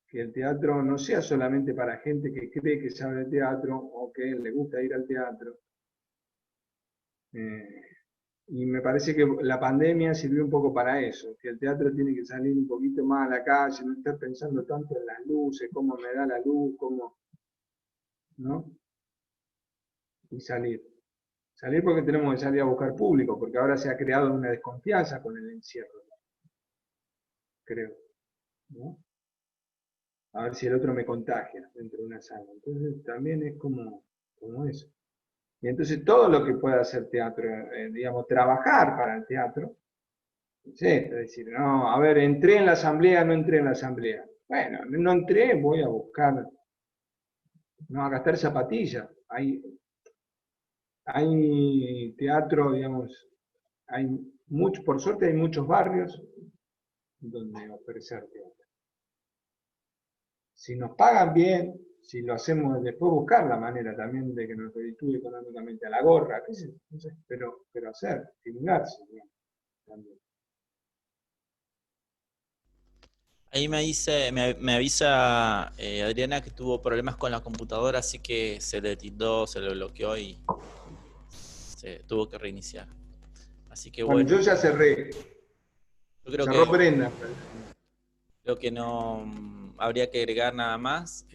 Que el teatro no sea solamente para gente que cree que sabe de teatro o que le gusta ir al teatro. Y me parece que la pandemia sirvió un poco para eso, que el teatro tiene que salir un poquito más a la calle, no estar pensando tanto en las luces, cómo me da la luz, cómo, ¿no? Y salir. Salir porque tenemos que salir a buscar público, porque ahora se ha creado una desconfianza con el encierro, creo, ¿no? A ver si el otro me contagia dentro de una sala. Entonces también es como eso. Y entonces todo lo que pueda hacer teatro, digamos, trabajar para el teatro, es esto, es decir, no, a ver, entré en la asamblea, no entré en la asamblea. Bueno, no entré, voy a buscar, no, a gastar zapatillas. Hay teatro, digamos, hay mucho, por suerte hay muchos barrios donde ofrecer teatro. Si nos pagan bien, si lo hacemos, después buscar la manera también de que nos reditúe económicamente a la gorra, qué sé, no sé, pero hacer, estimularse, digamos, también. Ahí me avisa Adriana que tuvo problemas con la computadora, así que se le tildó, se le bloqueó y se tuvo que reiniciar. Así que Bueno, bueno, yo ya cerré, yo creo cerró que Brenda. no habría que agregar nada más.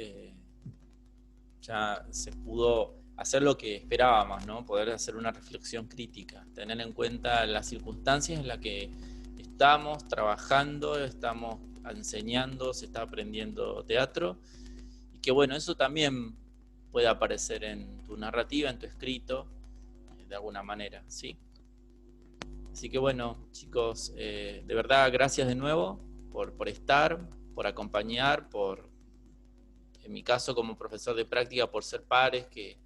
Ya se pudo hacer lo que esperábamos, ¿no? Poder hacer una reflexión crítica, tener en cuenta las circunstancias en las que estamos trabajando, estamos enseñando, se está aprendiendo teatro, y que bueno, eso también puede aparecer en tu narrativa, en tu escrito, de alguna manera, ¿sí? Así que bueno, chicos, de verdad, gracias de nuevo por estar, por acompañar, en mi caso como profesor de práctica, por ser pares que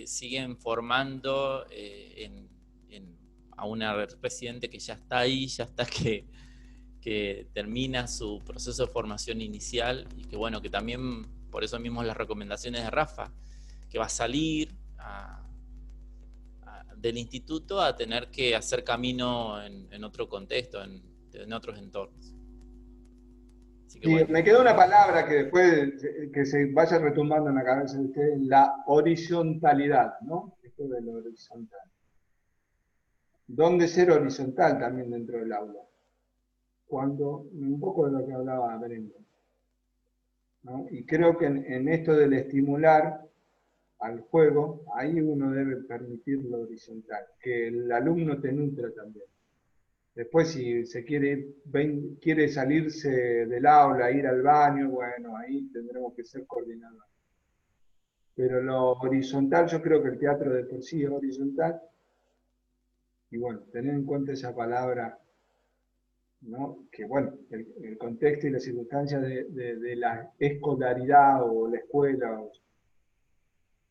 siguen formando a una residente que ya está ahí, ya está que termina su proceso de formación inicial y que bueno, que también por eso mismo las recomendaciones de Rafa, que va a salir del instituto a tener que hacer camino en otro contexto, en otros entornos. Así que Sí, bueno. me quedó una palabra que después que se vaya retumbando en la cabeza de ustedes, la horizontalidad, ¿no? Esto de lo horizontal. ¿Dónde ser horizontal también dentro del aula? Cuando, un poco de lo que hablaba Brenda, ¿no? Y creo que en esto del estimular al juego, ahí uno debe permitir lo horizontal, que el alumno te nutra también. Después, si se quiere salirse del aula, ir al baño, bueno, ahí tendremos que ser coordinados. Pero lo horizontal, yo creo que el teatro de por sí es horizontal. Y bueno, tener en cuenta esa palabra, ¿no? Que bueno, el contexto y las circunstancias de la escolaridad o la escuela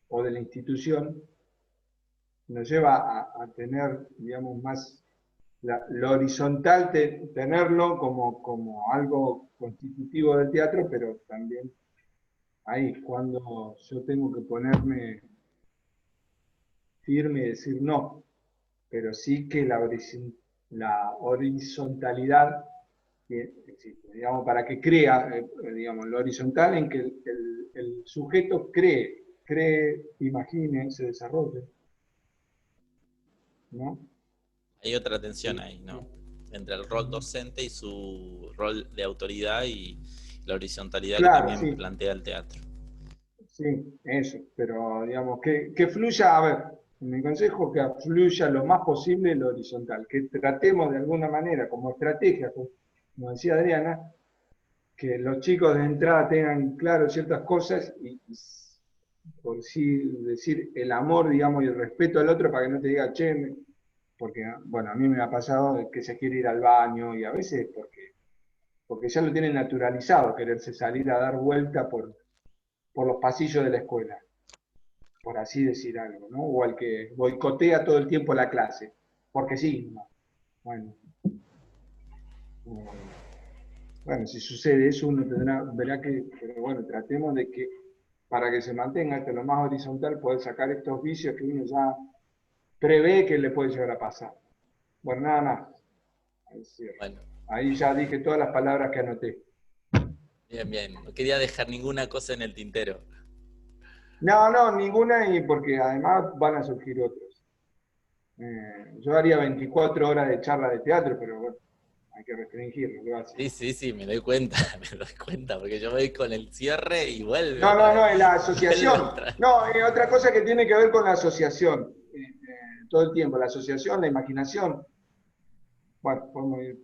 o de la institución nos lleva a tener, digamos, más lo horizontal, tenerlo como algo constitutivo del teatro, pero también ahí, cuando yo tengo que ponerme firme y decir no, pero sí que la horizontalidad existe, digamos, para que crea, digamos, lo horizontal en que el sujeto cree, imagine, se desarrolle, ¿no? Hay otra tensión ahí, ¿no? Entre el rol docente y su rol de autoridad y la horizontalidad Claro, que también sí. plantea el teatro. Sí, eso, pero digamos, que fluya, a ver, mi consejo que fluya lo más posible lo horizontal, que tratemos de alguna manera, como estrategia, como decía Adriana, que los chicos de entrada tengan claro ciertas cosas y por sí decir el amor, digamos, y el respeto al otro para que no te diga, che, porque, bueno, a mí me ha pasado que se quiere ir al baño y a veces porque ya lo tienen naturalizado, quererse salir a dar vuelta por los pasillos de la escuela, por así decir algo, ¿no? O al que boicotea todo el tiempo la clase, porque sí, no. Bueno, bueno, si sucede eso, uno verá que, pero bueno, tratemos de que para que se mantenga esto lo más horizontal, poder sacar estos vicios que uno ya prevé que le puede llegar a pasar. Bueno, nada más. Bueno, Ahí ya dije todas las palabras que anoté. bien, bien. No quería dejar ninguna cosa en el tintero. No, ninguna, y porque además van a surgir otros. Yo haría 24 horas de charla de teatro, pero bueno, hay que restringirlo, ¿qué va a hacer? Sí, me doy cuenta, porque yo voy con el cierre y vuelve No, otra vez. en la Vuelve asociación. otra vez. No, otra cosa que tiene que ver con la asociación. Todo el tiempo, la asociación, la imaginación. Bueno, podemos ir.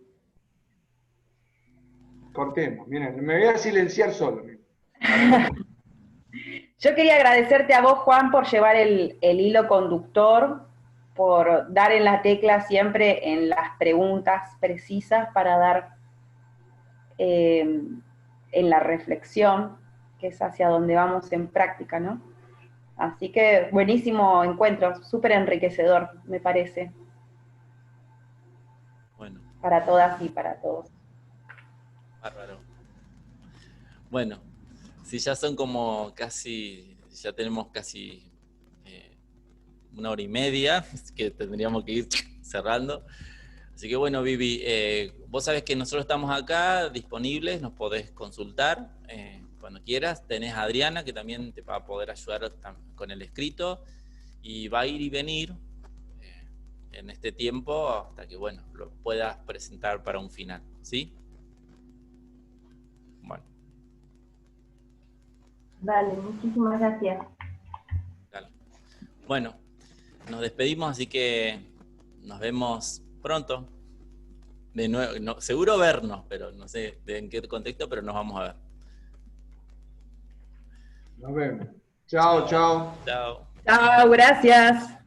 Cortemos. Miren, me voy a silenciar solo. Yo quería agradecerte a vos, Juan, por llevar el hilo conductor, por dar en la tecla siempre en las preguntas precisas para dar en la reflexión, que es hacia donde vamos en práctica, ¿no? Así que buenísimo encuentro, súper enriquecedor, me parece. Bueno, Para todas y para todos. bárbaro. Bueno, si ya son como casi, ya tenemos casi 1 hora y media, que tendríamos que ir cerrando. Así que bueno, Vivi, vos sabés que nosotros estamos acá disponibles, nos podés consultar cuando quieras. Tenés a Adriana, que también te va a poder ayudar con el escrito, y va a ir y venir en este tiempo hasta que, bueno, lo puedas presentar para un final, ¿sí? Bueno. Dale, muchísimas gracias. Dale. Bueno, nos despedimos, así que nos vemos pronto. De nuevo, no, seguro vernos, pero no sé en qué contexto, pero nos vamos a ver. Nos vemos. Chao, chao. Chao. Chao, gracias.